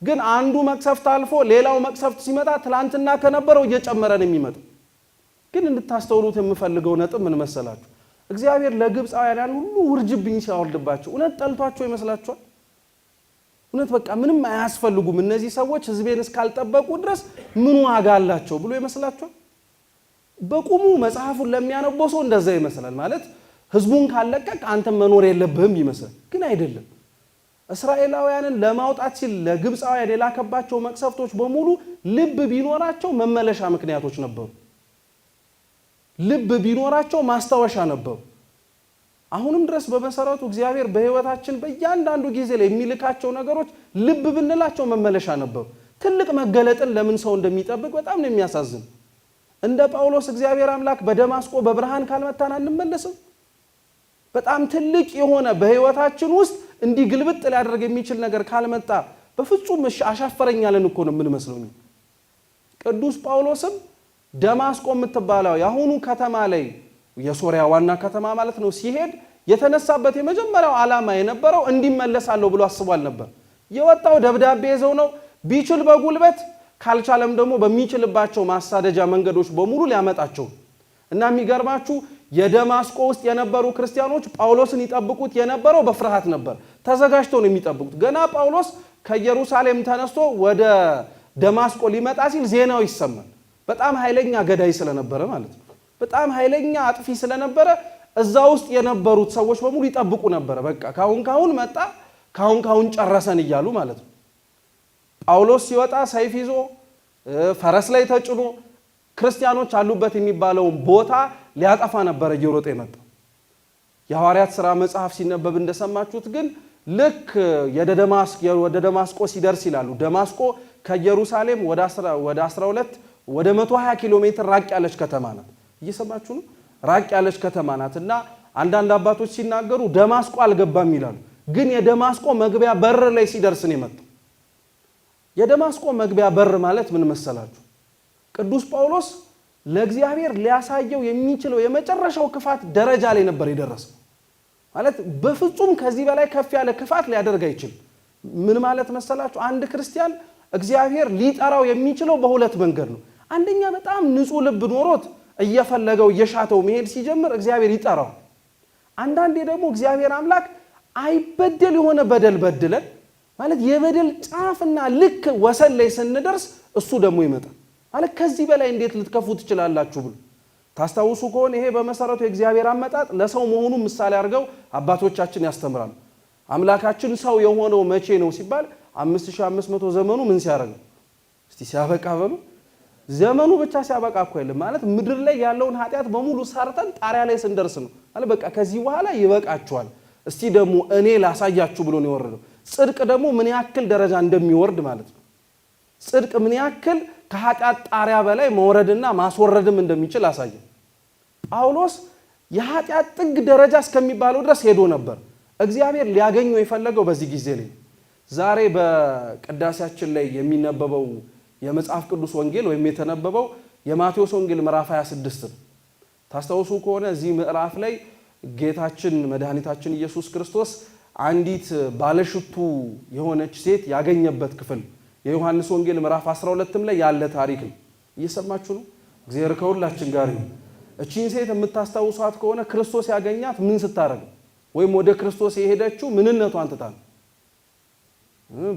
ግን አንዱ መቅሰፍት አልፎ ሌላው መቅሰፍት ሲመጣ ትላንትና ከነበረው እየጨመረ ነው የሚመጣው። ግን እንድታስተውሉት የምፈልገው ነጥብ ምን መሰላችሁ? እግዚአብሔር ለግብፃውያን ሁሉ ውርጅብኝ ሲያወርድባቸው እውነት ጠልቷቸው ይመስላችኋል? እውነት በቃ ምንም አያስፈልጉም እነዚህ ሰዎች ሕዝቤን እስካልጠበቁ ድረስ ምን ዋጋ አላቸው ብሎ ይመስላችኋል? በቁሙ መጽሐፉን ለሚያነበው ሰው እንደዛ ይመስላል። ማለት ሕዝቡን ካለቀቅ አንተ መኖር የለብህም ይመስላል። ግን አይደለም። እስራኤላውያንን ለማውጣት ሲል ለግብፃውያን የላከባቸው መቅሰፍቶች በሙሉ ልብ ቢኖራቸው መመለሻ ምክንያቶች ነበሩ። ልብ ቢኖራቸው ማስታወሻ ነበሩ። አሁንም ድረስ በመሰረቱ እግዚአብሔር በሕይወታችን በእያንዳንዱ ጊዜ ላይ የሚልካቸው ነገሮች ልብ ብንላቸው መመለሻ ነበሩ። ትልቅ መገለጥን ለምን ሰው እንደሚጠብቅ በጣም ነው የሚያሳዝን። እንደ ጳውሎስ እግዚአብሔር አምላክ በደማስቆ በብርሃን ካልመታን አንመለስም። በጣም ትልቅ የሆነ በሕይወታችን ውስጥ እንዲህ ግልብጥ ሊያደርግ የሚችል ነገር ካልመጣ በፍጹም አሻፈረኛለን እኮ ነው የምንመስለው። ቅዱስ ጳውሎስም ደማስቆ የምትባለው የአሁኑ ከተማ ላይ የሶሪያ ዋና ከተማ ማለት ነው ሲሄድ የተነሳበት የመጀመሪያው ዓላማ የነበረው እንዲመለሳለሁ ብሎ አስቧል ነበር። የወጣው ደብዳቤ ይዘው ነው። ቢችል በጉልበት ካልቻለም ደግሞ በሚችልባቸው ማሳደጃ መንገዶች በሙሉ ሊያመጣቸው እና የሚገርማችሁ የደማስቆ ውስጥ የነበሩ ክርስቲያኖች ጳውሎስን ይጠብቁት የነበረው በፍርሃት ነበር። ተዘጋጅተው ነው የሚጠብቁት። ገና ጳውሎስ ከኢየሩሳሌም ተነስቶ ወደ ደማስቆ ሊመጣ ሲል ዜናው ይሰማል። በጣም ኃይለኛ ገዳይ ስለነበረ ማለት ነው። በጣም ኃይለኛ አጥፊ ስለነበረ እዛ ውስጥ የነበሩት ሰዎች በሙሉ ይጠብቁ ነበር። በቃ ካሁን መጣ፣ ካሁን ጨረሰን እያሉ ማለት ነው። ጳውሎስ ሲወጣ ሰይፍ ይዞ ፈረስ ላይ ተጭኖ ክርስቲያኖች አሉበት የሚባለውን ቦታ ሊያጠፋ ነበር እየሮጠ የመጣው። የሐዋርያት ሥራ መጽሐፍ ሲነበብ እንደሰማችሁት ግን ልክ ወደ ደማስቆ ሲደርስ ይላሉ። ደማስቆ ከኢየሩሳሌም ወደ 120 ኪሎ ሜትር ራቅ ያለች ከተማ ናት። እየሰማችሁ ነው? ራቅ ያለች ከተማ ናት እና አንዳንድ አባቶች ሲናገሩ ደማስቆ አልገባም ይላሉ። ግን የደማስቆ መግቢያ በር ላይ ሲደርስ ነው የመጣው። የደማስቆ መግቢያ በር ማለት ምን መሰላችሁ? ቅዱስ ጳውሎስ ለእግዚአብሔር ሊያሳየው የሚችለው የመጨረሻው ክፋት ደረጃ ላይ ነበር የደረሰው። ማለት በፍጹም ከዚህ በላይ ከፍ ያለ ክፋት ሊያደርግ አይችልም። ምን ማለት መሰላችሁ? አንድ ክርስቲያን እግዚአብሔር ሊጠራው የሚችለው በሁለት መንገድ ነው። አንደኛ በጣም ንጹህ ልብ ኖሮት እየፈለገው እየሻተው መሄድ ሲጀምር እግዚአብሔር ይጠራው። አንዳንዴ ደግሞ እግዚአብሔር አምላክ አይበደል የሆነ በደል በድለን ማለት የበደል ጫፍና ልክ ወሰን ላይ ስንደርስ እሱ ደግሞ ይመጣል። ማለት ከዚህ በላይ እንዴት ልትከፉ ትችላላችሁ ብሎ ታስታውሱ ከሆነ ይሄ በመሰረቱ የእግዚአብሔር አመጣጥ ለሰው መሆኑ ምሳሌ አድርገው አባቶቻችን ያስተምራሉ። አምላካችን ሰው የሆነው መቼ ነው ሲባል 5500 ዘመኑ ምን ሲያደርግ እስቲ ሲያበቃ በሉ። ዘመኑ ብቻ ሲያበቃ እኮ አይደለም ማለት ምድር ላይ ያለውን ኃጢአት በሙሉ ሰርተን ጣሪያ ላይ ስንደርስ ነው ማለት በቃ ከዚህ በኋላ ይበቃችኋል፣ እስቲ ደግሞ እኔ ላሳያችሁ ብሎ ነው የወረደው። ጽድቅ ደግሞ ምን ያክል ደረጃ እንደሚወርድ ማለት ነው። ጽድቅ ምን ያክል ከኃጢአት ጣሪያ በላይ መውረድና ማስወረድም እንደሚችል አሳየ። ጳውሎስ የኃጢአት ጥግ ደረጃ እስከሚባለው ድረስ ሄዶ ነበር። እግዚአብሔር ሊያገኘው የፈለገው በዚህ ጊዜ ላይ ዛሬ በቅዳሴያችን ላይ የሚነበበው የመጽሐፍ ቅዱስ ወንጌል ወይም የተነበበው የማቴዎስ ወንጌል ምዕራፍ 26 ነው። ታስታውሱ ከሆነ እዚህ ምዕራፍ ላይ ጌታችን መድኃኒታችን ኢየሱስ ክርስቶስ አንዲት ባለሽቱ የሆነች ሴት ያገኘበት ክፍል የዮሐንስ ወንጌል ምዕራፍ 12ም ላይ ያለ ታሪክ ነው። እየሰማችሁ ነው? እግዚአብሔር ከሁላችን ጋር ይሁን። እቺን ሴት የምታስታውሷት ከሆነ ክርስቶስ ያገኛት ምን ስታረግ? ወይም ወደ ክርስቶስ የሄደችው ምንነቷን ትታ ነው።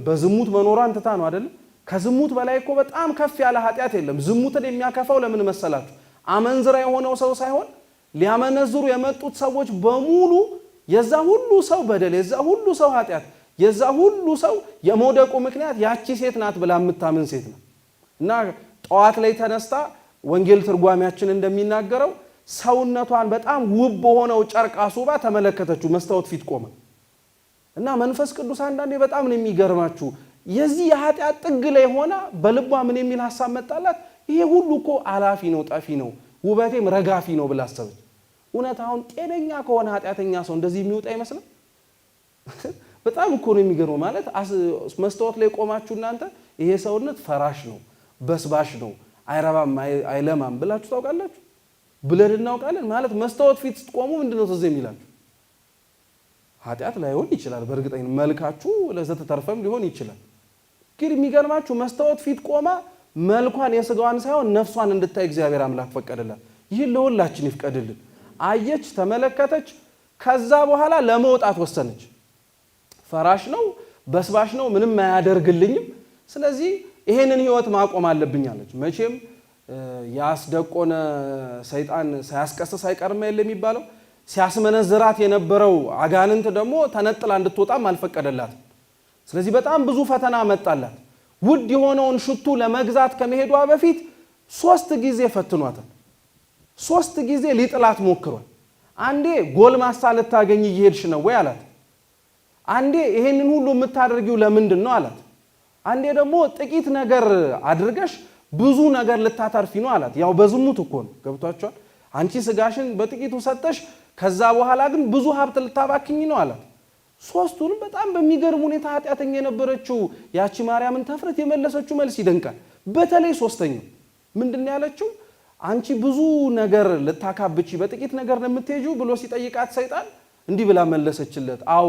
በዝሙት መኖሯን ትታ ነው አይደል? ከዝሙት በላይ እኮ በጣም ከፍ ያለ ኃጢአት የለም። ዝሙትን የሚያከፋው ለምን መሰላችሁ? አመንዝራ የሆነው ሰው ሳይሆን ሊያመነዝሩ የመጡት ሰዎች በሙሉ የዛ ሁሉ ሰው በደል፣ የዛ ሁሉ ሰው ኃጢአት፣ የዛ ሁሉ ሰው የመውደቁ ምክንያት ያቺ ሴት ናት ብላ የምታምን ሴት ነው። እና ጠዋት ላይ ተነስታ ወንጌል ትርጓሚያችን እንደሚናገረው ሰውነቷን በጣም ውብ በሆነው ጨርቅ አስውባ ተመለከተችው፣ መስታወት ፊት ቆመ። እና መንፈስ ቅዱስ አንዳንዴ በጣም ነው የሚገርማችሁ። የዚህ የኃጢአት ጥግ ላይ ሆና በልቧ ምን የሚል ሐሳብ መጣላት? ይሄ ሁሉ እኮ አላፊ ነው፣ ጠፊ ነው፣ ውበቴም ረጋፊ ነው ብላ አሰበች። እውነት አሁን ጤነኛ ከሆነ ኃጢአተኛ ሰው እንደዚህ የሚወጣ አይመስልም? በጣም እኮ ነው የሚገርመው። ማለት መስታወት ላይ ቆማችሁ እናንተ ይሄ ሰውነት ፈራሽ ነው፣ በስባሽ ነው፣ አይረባም፣ አይለማም ብላችሁ ታውቃላችሁ? ብለን እናውቃለን። ማለት መስታወት ፊት ስትቆሙ ምንድነው ትዝ የሚላችሁ? ኃጢአት ላይሆን ይችላል፣ በእርግጠኝነት መልካችሁ ለዘተ ተርፈም ሊሆን ይችላል። ግን የሚገርማችሁ መስታወት ፊት ቆማ መልኳን የስጋዋን ሳይሆን ነፍሷን እንድታይ እግዚአብሔር አምላክ ፈቀደላት። ይህን ለሁላችን ይፍቀድልን። አየች፣ ተመለከተች፣ ከዛ በኋላ ለመውጣት ወሰነች። ፈራሽ ነው፣ በስባሽ ነው፣ ምንም አያደርግልኝም፣ ስለዚህ ይሄንን ህይወት ማቆም አለብኝ አለች። መቼም ያስደቆነ ሰይጣን ሳያስቀስስ አይቀርም የለ የሚባለው። ሲያስመነዝራት የነበረው አጋንንት ደግሞ ተነጥላ እንድትወጣም አልፈቀደላትም። ስለዚህ በጣም ብዙ ፈተና መጣላት። ውድ የሆነውን ሽቱ ለመግዛት ከመሄዷ በፊት 3 ጊዜ ፈትኗታል። 3 ጊዜ ሊጥላት ሞክሯል። አንዴ ጎልማሳ ልታገኝ እየሄድሽ ነው ወይ አላት። አንዴ ይሄንን ሁሉ የምታደርጊው ለምንድን ነው አላት። አንዴ ደግሞ ጥቂት ነገር አድርገሽ ብዙ ነገር ልታተርፊ ነው አላት። ያው በዝሙት እኮ ነው፣ ገብቷቸዋል። አንቺ ስጋሽን በጥቂቱ ሰጠሽ፣ ከዛ በኋላ ግን ብዙ ሀብት ልታባክኝ ነው አላት። 3ቱንም በጣም በሚገርም ሁኔታ ኃጢአተኛ የነበረችው ያቺ ማርያምን ተፍረት የመለሰችው መልስ ይደንቃል። በተለይ 3ኛው ምንድነው ያለችው? አንቺ ብዙ ነገር ልታካብቺ በጥቂት ነገር ነው የምትሄጂው ብሎ ሲጠይቃት ሰይጣን እንዲህ ብላ መለሰችለት፣ አዎ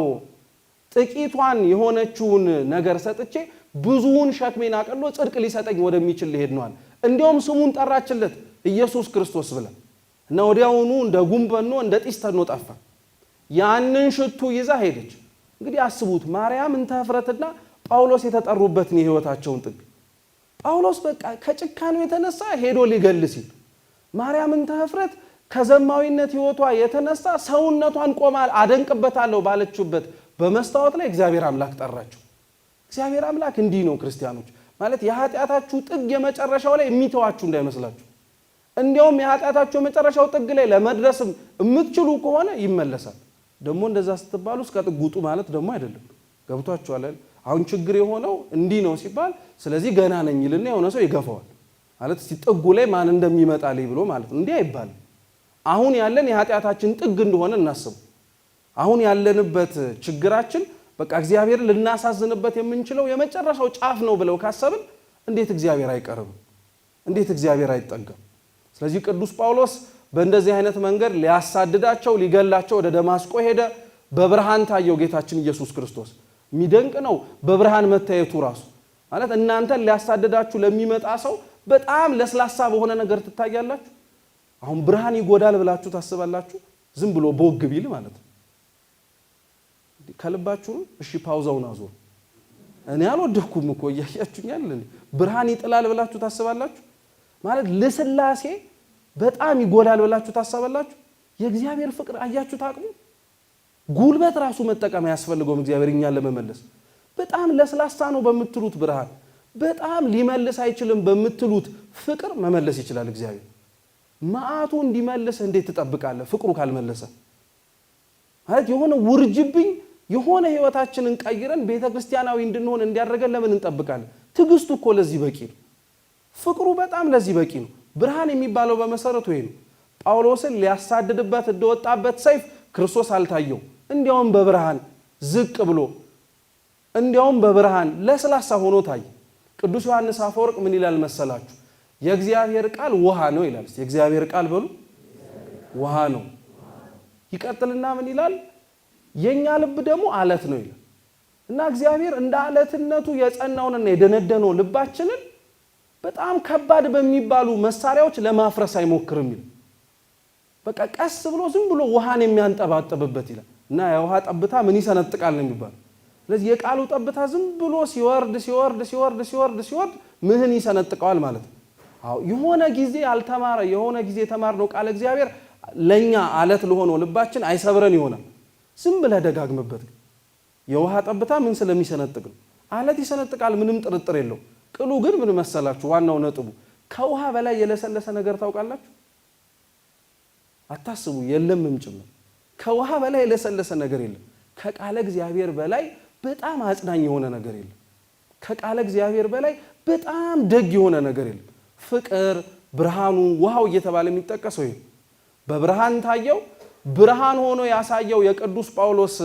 ጥቂቷን የሆነችውን ነገር ሰጥቼ ብዙውን ሸክሜን አቀሎ ጽድቅ ሊሰጠኝ ወደሚችል ሊሄድ ነዋል። እንዲያውም ስሙን ጠራችለት ኢየሱስ ክርስቶስ ብላ እና ወዲያውኑ እንደ ጉንበኖ እንደ ጢስ ተኖ ጠፋ። ያንን ሽቱ ይዛ ሄደች። እንግዲህ አስቡት፣ ማርያም እንተ ኅፍረትና ጳውሎስ የተጠሩበትን የህይወታቸውን ጥግ። ጳውሎስ በቃ ከጭካኔው የተነሳ ሄዶ ሊገል ሲል፣ ማርያም እንተ ኅፍረት ከዘማዊነት ህይወቷ የተነሳ ሰውነቷን ቆማ አደንቅበታለሁ ባለችበት በመስታወት ላይ እግዚአብሔር አምላክ ጠራቸው። እግዚአብሔር አምላክ እንዲህ ነው ክርስቲያኖች፣ ማለት የኃጢአታችሁ ጥግ የመጨረሻው ላይ የሚተዋችሁ እንዳይመስላችሁ። እንዲያውም የኃጢአታችሁ የመጨረሻው ጥግ ላይ ለመድረስም የምትችሉ ከሆነ ይመለሳል። ደግሞ እንደዛ ስትባሉ እስከ ጥግ ውጡ ማለት ደግሞ አይደለም። ገብቷችኋል? አሁን ችግር የሆነው እንዲህ ነው ሲባል ስለዚህ ገና ነኝ ይልና የሆነ ሰው ይገፋዋል ማለት እስቲ ጥጉ ላይ ማን እንደሚመጣልኝ ብሎ ማለት እንዲህ አይባልም። አሁን ያለን የኃጢአታችን ጥግ እንደሆነ እናስብ። አሁን ያለንበት ችግራችን በቃ እግዚአብሔርን ልናሳዝንበት የምንችለው የመጨረሻው ጫፍ ነው ብለው ካሰብን እንዴት እግዚአብሔር አይቀርም? እንዴት እግዚአብሔር አይጠጋም? ስለዚህ ቅዱስ ጳውሎስ በእንደዚህ አይነት መንገድ ሊያሳድዳቸው ሊገላቸው ወደ ደማስቆ ሄደ። በብርሃን ታየው ጌታችን ኢየሱስ ክርስቶስ። የሚደንቅ ነው በብርሃን መታየቱ ራሱ። ማለት እናንተን ሊያሳድዳችሁ ለሚመጣ ሰው በጣም ለስላሳ በሆነ ነገር ትታያላችሁ። አሁን ብርሃን ይጎዳል ብላችሁ ታስባላችሁ? ዝም ብሎ ቦግ ቢል ማለት ነው። ከልባችሁ እሺ ፓውዛውን አዞር። እኔ አልወደኩም እኮ እያያችሁኛል። ብርሃን ይጥላል ብላችሁ ታስባላችሁ? ማለት ለስላሴ በጣም ይጎዳል ብላችሁ ታስባላችሁ? የእግዚአብሔር ፍቅር አያችሁ ታቅሙ። ጉልበት ራሱ መጠቀም ያስፈልገውም እግዚአብሔር እኛን ለመመለስ። በጣም ለስላሳ ነው በምትሉት ብርሃን፣ በጣም ሊመልስ አይችልም በምትሉት ፍቅር መመለስ ይችላል እግዚአብሔር። መዓቱ እንዲመልስ እንዴት ትጠብቃለህ? ፍቅሩ ካልመለሰ ማለት የሆነ ውርጅብኝ የሆነ ህይወታችንን ቀይረን ቤተክርስቲያናዊ እንድንሆን እንዲያደርገን ለምን እንጠብቃለን? ትዕግስቱ እኮ ለዚህ በቂ ነው። ፍቅሩ በጣም ለዚህ በቂ ነው። ብርሃን የሚባለው በመሰረቱ ይሄ ነው። ጳውሎስን ሊያሳድድበት እንደወጣበት ሰይፍ ክርስቶስ አልታየው። እንዲያውም በብርሃን ዝቅ ብሎ እንዲያውም በብርሃን ለስላሳ ሆኖ ታየ። ቅዱስ ዮሐንስ አፈወርቅ ምን ይላል መሰላችሁ? የእግዚአብሔር ቃል ውሃ ነው ይላል። የእግዚአብሔር ቃል በሉ ውሃ ነው። ይቀጥልና ምን ይላል? የኛ ልብ ደግሞ አለት ነው ይላል። እና እግዚአብሔር እንደ አለትነቱ የጸናውንና የደነደነው ልባችንን በጣም ከባድ በሚባሉ መሳሪያዎች ለማፍረስ አይሞክርም ይላል። በቃ ቀስ ብሎ ዝም ብሎ ውሃን የሚያንጠባጥብበት ይላል። እና የውሃ ጠብታ ምን ይሰነጥቃል ነው የሚባለው። ስለዚህ የቃሉ ጠብታ ዝም ብሎ ሲወርድ ምን ይሰነጥቀዋል ማለት ነው። አዎ የሆነ ጊዜ አልተማረ የሆነ ጊዜ የተማርነው ቃል እግዚአብሔር ለኛ አለት ለሆነው ልባችን አይሰብረን ይሆናል። ዝም ብለህ ደጋግምበት። የውሃ ጠብታ ምን ስለሚሰነጥቅ ነው። አለት ይሰነጥቃል፣ ምንም ጥርጥር የለው። ቅሉ ግን ምን መሰላችሁ? ዋናው ነጥቡ ከውሃ በላይ የለሰለሰ ነገር ታውቃላችሁ? አታስቡ፣ የለምም ጭምር። ከውሃ በላይ የለሰለሰ ነገር የለም። ከቃለ እግዚአብሔር በላይ በጣም አጽናኝ የሆነ ነገር የለም። ከቃለ እግዚአብሔር በላይ በጣም ደግ የሆነ ነገር የለም። ፍቅር፣ ብርሃኑ፣ ውሃው እየተባለ የሚጠቀሰው ይሄ በብርሃን ታየው። ብርሃን ሆኖ ያሳየው የቅዱስ ጳውሎስ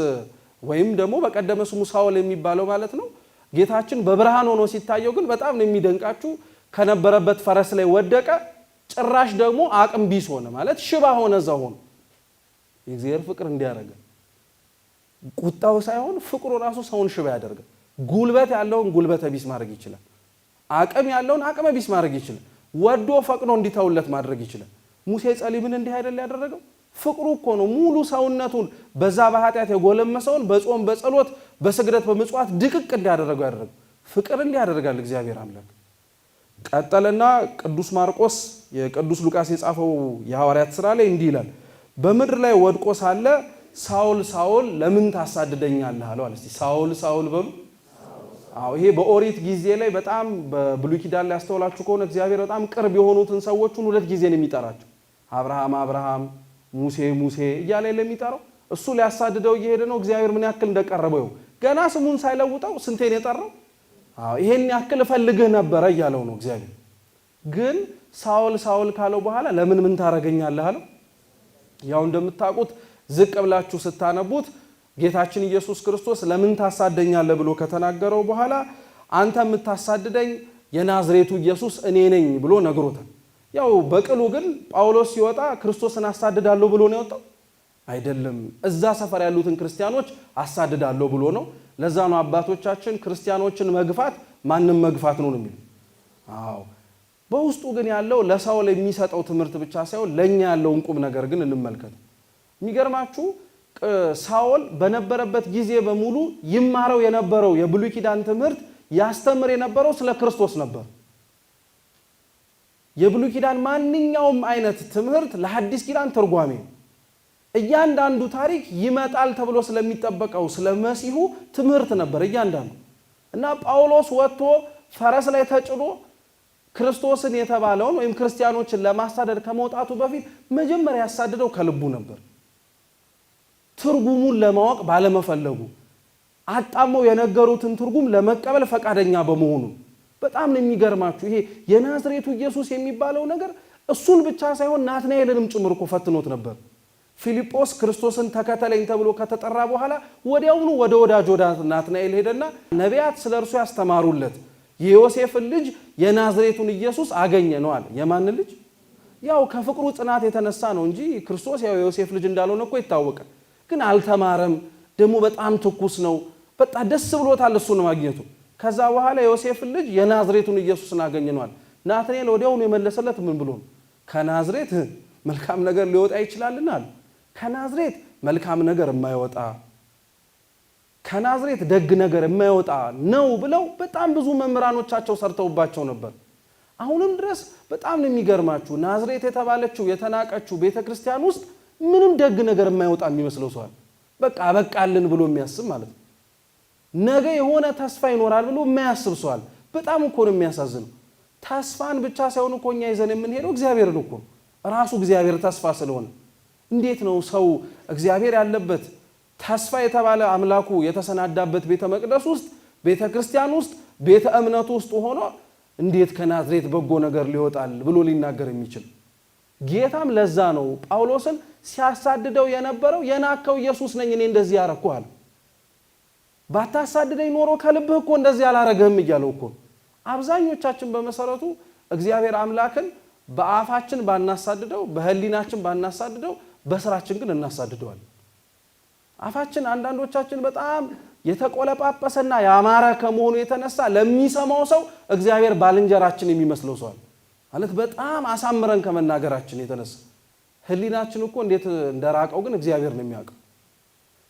ወይም ደግሞ በቀደመ ስሙ ሳውል የሚባለው ማለት ነው። ጌታችን በብርሃን ሆኖ ሲታየው ግን በጣም ነው የሚደንቃችሁ። ከነበረበት ፈረስ ላይ ወደቀ፣ ጭራሽ ደግሞ አቅም ቢስ ሆነ ማለት ሽባ ሆነ። እዛው ሆኖ የእግዚአብሔር ፍቅር እንዲያደርገ ቁጣው ሳይሆን ፍቅሩ ራሱ ሰውን ሽባ ያደርጋል። ጉልበት ያለውን ጉልበተ ቢስ ማድረግ ይችላል። አቅም ያለውን አቅመ ቢስ ማድረግ ይችላል። ወዶ ፈቅዶ እንዲተውለት ማድረግ ይችላል። ሙሴ ጸሊምን እንዲህ አይደል ያደረገው? ፍቅሩ እኮ ነው ሙሉ ሰውነቱን በዛ በኃጢአት የጎለመሰውን በጾም በጸሎት በስግደት በምጽዋት ድቅቅ እንዲያደረገው ያደረገው ፍቅር እንዲያደርጋል እግዚአብሔር አምላክ። ቀጠለና ቅዱስ ማርቆስ የቅዱስ ሉቃስ የጻፈው የሐዋርያት ሥራ ላይ እንዲህ ይላል፣ በምድር ላይ ወድቆ ሳለ ሳውል ሳውል ለምን ታሳድደኛለህ አለው አለ። እስቲ ሳውል ሳውል በሉ። አዎ ይሄ በኦሪት ጊዜ ላይ በጣም በብሉይ ኪዳን ላይ ያስተውላችሁ ከሆነ እግዚአብሔር በጣም ቅርብ የሆኑትን ሰዎችን ሁለት ጊዜ ነው የሚጠራቸው። አብርሃም አብርሃም፣ ሙሴ ሙሴ እያለ ለሚጠራው እሱ ሊያሳድደው እየሄደ ነው። እግዚአብሔር ምን ያክል እንደቀረበው ገና ስሙን ሳይለውጠው ስንቴን የጠራው። አዎ ይሄን ያክል እፈልግህ ነበረ እያለው ነው እግዚአብሔር። ግን ሳውል ሳውል ካለው በኋላ ለምን ምን ታረገኛለህ አለው። ያው እንደምታውቁት ዝቅ ብላችሁ ስታነቡት ጌታችን ኢየሱስ ክርስቶስ ለምን ታሳደኛለህ ብሎ ከተናገረው በኋላ አንተ የምታሳድደኝ የናዝሬቱ ኢየሱስ እኔ ነኝ ብሎ ነግሮታል። ያው በቅሉ ግን ጳውሎስ ሲወጣ ክርስቶስን አሳድዳለሁ ብሎ ነው የወጣው አይደለም። እዛ ሰፈር ያሉትን ክርስቲያኖች አሳድዳለሁ ብሎ ነው። ለዛ ነው አባቶቻችን ክርስቲያኖችን መግፋት ማንም መግፋት ነው የሚሉ። አዎ በውስጡ ግን ያለው ለሳውል የሚሰጠው ትምህርት ብቻ ሳይሆን ለኛ ያለውን ቁም ነገር ግን እንመልከት። የሚገርማችሁ ሳውል በነበረበት ጊዜ በሙሉ ይማረው የነበረው የብሉይ ኪዳን ትምህርት ያስተምር የነበረው ስለ ክርስቶስ ነበር። የብሉይ ኪዳን ማንኛውም አይነት ትምህርት ለሐዲስ ኪዳን ተርጓሚ ነው። እያንዳንዱ ታሪክ ይመጣል ተብሎ ስለሚጠበቀው ስለ መሲሁ ትምህርት ነበር እያንዳንዱ። እና ጳውሎስ ወጥቶ ፈረስ ላይ ተጭኖ ክርስቶስን የተባለውን ወይም ክርስቲያኖችን ለማሳደድ ከመውጣቱ በፊት መጀመሪያ ያሳደደው ከልቡ ነበር። ትርጉሙን ለማወቅ ባለመፈለጉ አጣመው የነገሩትን ትርጉም ለመቀበል ፈቃደኛ በመሆኑ በጣም ነው የሚገርማችሁ። ይሄ የናዝሬቱ ኢየሱስ የሚባለው ነገር እሱን ብቻ ሳይሆን ናትናኤልንም ጭምር እኮ ፈትኖት ነበር። ፊልጶስ ክርስቶስን ተከተለኝ ተብሎ ከተጠራ በኋላ ወዲያውኑ ወደ ወዳጅ ወደ ናትናኤል ሄደና ነቢያት ስለ እርሱ ያስተማሩለት የዮሴፍን ልጅ የናዝሬቱን ኢየሱስ አገኘ ነው አለ። የማን ልጅ? ያው ከፍቅሩ ጽናት የተነሳ ነው እንጂ ክርስቶስ ያው የዮሴፍ ልጅ እንዳልሆነ እኮ ይታወቃል። ግን አልተማረም፣ ደግሞ በጣም ትኩስ ነው። በጣም ደስ ብሎታል እሱን ማግኘቱ። ከዛ በኋላ የዮሴፍን ልጅ የናዝሬቱን ኢየሱስን አገኘነዋል። ናትናኤል ወዲያውኑ የመለሰለት ምን ብሎ ነው? ከናዝሬት መልካም ነገር ሊወጣ ይችላልና አለ። ከናዝሬት መልካም ነገር የማይወጣ ከናዝሬት ደግ ነገር የማይወጣ ነው ብለው በጣም ብዙ መምህራኖቻቸው ሰርተውባቸው ነበር። አሁንም ድረስ በጣም ነው የሚገርማችሁ። ናዝሬት የተባለችው የተናቀችው ቤተክርስቲያን ውስጥ ምንም ደግ ነገር የማይወጣ የሚመስለው ሰው አለ። በቃ በቃልን ብሎ የሚያስብ ማለት ነው። ነገ የሆነ ተስፋ ይኖራል ብሎ የማያስብ ሰው አለ። በጣም እኮ ነው የሚያሳዝነው። ተስፋን ብቻ ሳይሆን እኮ እኛ ይዘን የምንሄደው እግዚአብሔርን እኮ ነው። ራሱ እግዚአብሔር ተስፋ ስለሆነ እንዴት ነው ሰው እግዚአብሔር ያለበት ተስፋ የተባለ አምላኩ የተሰናዳበት ቤተ መቅደስ ውስጥ ቤተ ክርስቲያን ውስጥ ቤተ እምነቱ ውስጥ ሆኖ እንዴት ከናዝሬት በጎ ነገር ሊወጣል ብሎ ሊናገር የሚችል? ጌታም ለዛ ነው ጳውሎስን ሲያሳድደው የነበረው የናከው ኢየሱስ ነኝ እኔ እንደዚህ ያረኩሃል፣ ባታሳድደኝ ኖሮ ከልብህ እኮ እንደዚህ አላረገህም እያለው እኮ። አብዛኞቻችን በመሰረቱ እግዚአብሔር አምላክን በአፋችን ባናሳድደው በህሊናችን ባናሳድደው በስራችን ግን እናሳድደዋለን። አፋችን አንዳንዶቻችን በጣም የተቆለጳጰሰና ያማረ ከመሆኑ የተነሳ ለሚሰማው ሰው እግዚአብሔር ባልንጀራችን የሚመስለው ሰው ማለት በጣም አሳምረን ከመናገራችን የተነሳ ህሊናችን እኮ እንዴት እንደራቀው ግን እግዚአብሔር ነው የሚያውቀው።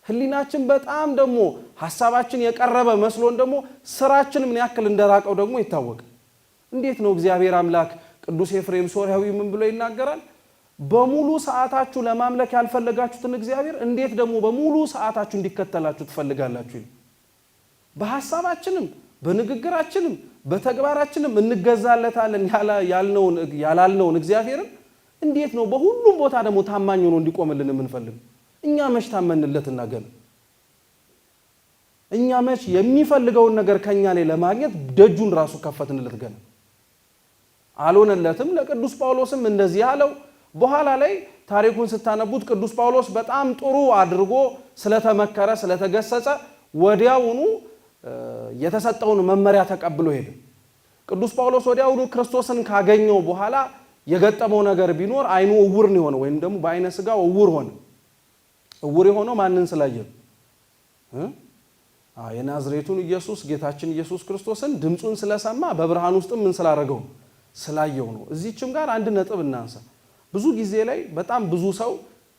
ህሊናችን በጣም ደግሞ ሐሳባችን የቀረበ መስሎን ደግሞ ስራችን ምን ያክል እንደራቀው ደግሞ ይታወቃል። እንዴት ነው እግዚአብሔር አምላክ ቅዱስ ኤፍሬም ሶርያዊ ምን ብሎ ይናገራል? በሙሉ ሰዓታችሁ ለማምለክ ያልፈለጋችሁትን እግዚአብሔር እንዴት ደግሞ በሙሉ ሰዓታችሁ እንዲከተላችሁ ትፈልጋላችሁ? በሐሳባችንም በንግግራችንም በተግባራችንም እንገዛለታለን ያላልነውን እግዚአብሔርን እንዴት ነው በሁሉም ቦታ ደግሞ ታማኝ ሆኖ እንዲቆምልን የምንፈልግ? እኛ መች ታመንለትና ገና እኛ መች የሚፈልገውን ነገር ከኛ ላይ ለማግኘት ደጁን ራሱ ከፈትንለት ገና አልሆነለትም። ለቅዱስ ጳውሎስም እንደዚህ ያለው በኋላ ላይ ታሪኩን ስታነቡት ቅዱስ ጳውሎስ በጣም ጥሩ አድርጎ ስለተመከረ ስለተገሰጸ ወዲያውኑ የተሰጠውን መመሪያ ተቀብሎ ሄደ። ቅዱስ ጳውሎስ ወዲያውኑ ክርስቶስን ካገኘው በኋላ የገጠመው ነገር ቢኖር አይኑ እውር ነው የሆነው፣ ወይም ደግሞ በአይነ ስጋ እውር ሆነ። እውር የሆነው ማንን ስላየ? የናዝሬቱን ኢየሱስ ጌታችን ኢየሱስ ክርስቶስን ድምጹን ስለሰማ በብርሃን ውስጥ ምን ስላደረገው? ስላየው ነው። እዚህችም ጋር አንድ ነጥብ እናንሳ። ብዙ ጊዜ ላይ በጣም ብዙ ሰው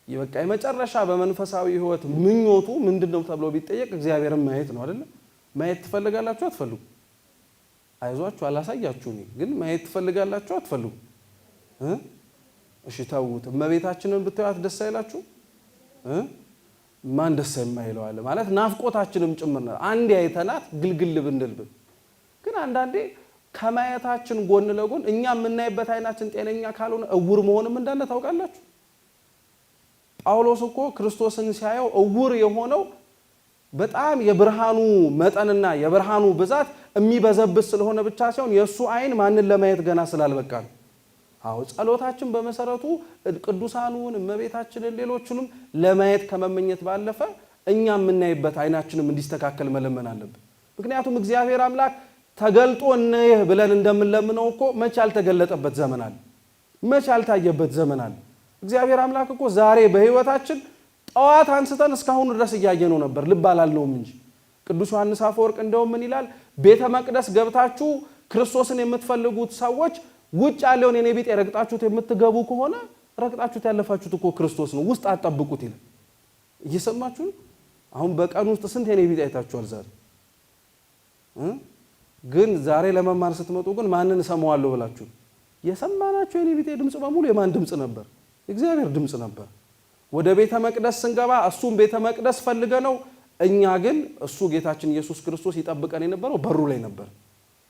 በቃ የመጨረሻ በመንፈሳዊ ሕይወት ምኞቱ ምንድነው ተብሎ ቢጠየቅ እግዚአብሔርን ማየት ነው አይደል? ማየት ትፈልጋላችሁ አትፈልጉ? አይዟችሁ አላሳያችሁ ግን ማየት ትፈልጋላችሁ አትፈልጉ? እሺ ተውት። እመቤታችንን ብታዩት ደስ አይላችሁ? ማን ደስ የማይለው አለ? ማለት ናፍቆታችንም ጭምር ነው። አንዴ አይተናት ግልግል ብንልብን ግን አንዳንዴ ከማየታችን ጎን ለጎን እኛ የምናይበት አይናችን ጤነኛ ካልሆነ እውር መሆንም እንዳለ ታውቃላችሁ። ጳውሎስ እኮ ክርስቶስን ሲያየው እውር የሆነው በጣም የብርሃኑ መጠንና የብርሃኑ ብዛት የሚበዘብስ ስለሆነ ብቻ ሳይሆን የሱ አይን ማንን ለማየት ገና ስላልበቃ ነው። አዎ ጸሎታችን በመሰረቱ ቅዱሳኑን እመቤታችንን ሌሎቹንም ለማየት ከመመኘት ባለፈ እኛ የምናይበት አይናችንም እንዲስተካከል መለመን አለብን። ምክንያቱም እግዚአብሔር አምላክ ተገልጦ ነህ ብለን እንደምንለምነው እኮ መች ያልተገለጠበት ዘመን አለ፣ መች ያልታየበት ዘመን አለ። እግዚአብሔር አምላክ እኮ ዛሬ በህይወታችን ጠዋት አንስተን እስካሁን ድረስ እያየነው ነበር፣ ልብ አላልነውም እንጂ። ቅዱስ ዮሐንስ አፈወርቅ እንደውም ምን ይላል? ቤተ መቅደስ ገብታችሁ ክርስቶስን የምትፈልጉት ሰዎች ውጭ ያለውን የኔ ቤት ረግጣችሁት የምትገቡ ከሆነ ረግጣችሁት ያለፋችሁት እኮ ክርስቶስ ነው፣ ውስጥ አጠብቁት ይላል። እየሰማችሁ አሁን በቀን ውስጥ ስንት የኔ ቤት አይታችኋል ዛሬ? ግን ዛሬ ለመማር ስትመጡ ግን ማንን ሰማዋለሁ ብላችሁ የሰማናችሁ የኔ ቤት ድምጽ በሙሉ የማን ድምጽ ነበር? እግዚአብሔር ድምጽ ነበር። ወደ ቤተ መቅደስ ስንገባ እሱም ቤተ መቅደስ ፈልገ ነው። እኛ ግን እሱ ጌታችን ኢየሱስ ክርስቶስ ይጠብቀን የነበረው በሩ ላይ ነበር።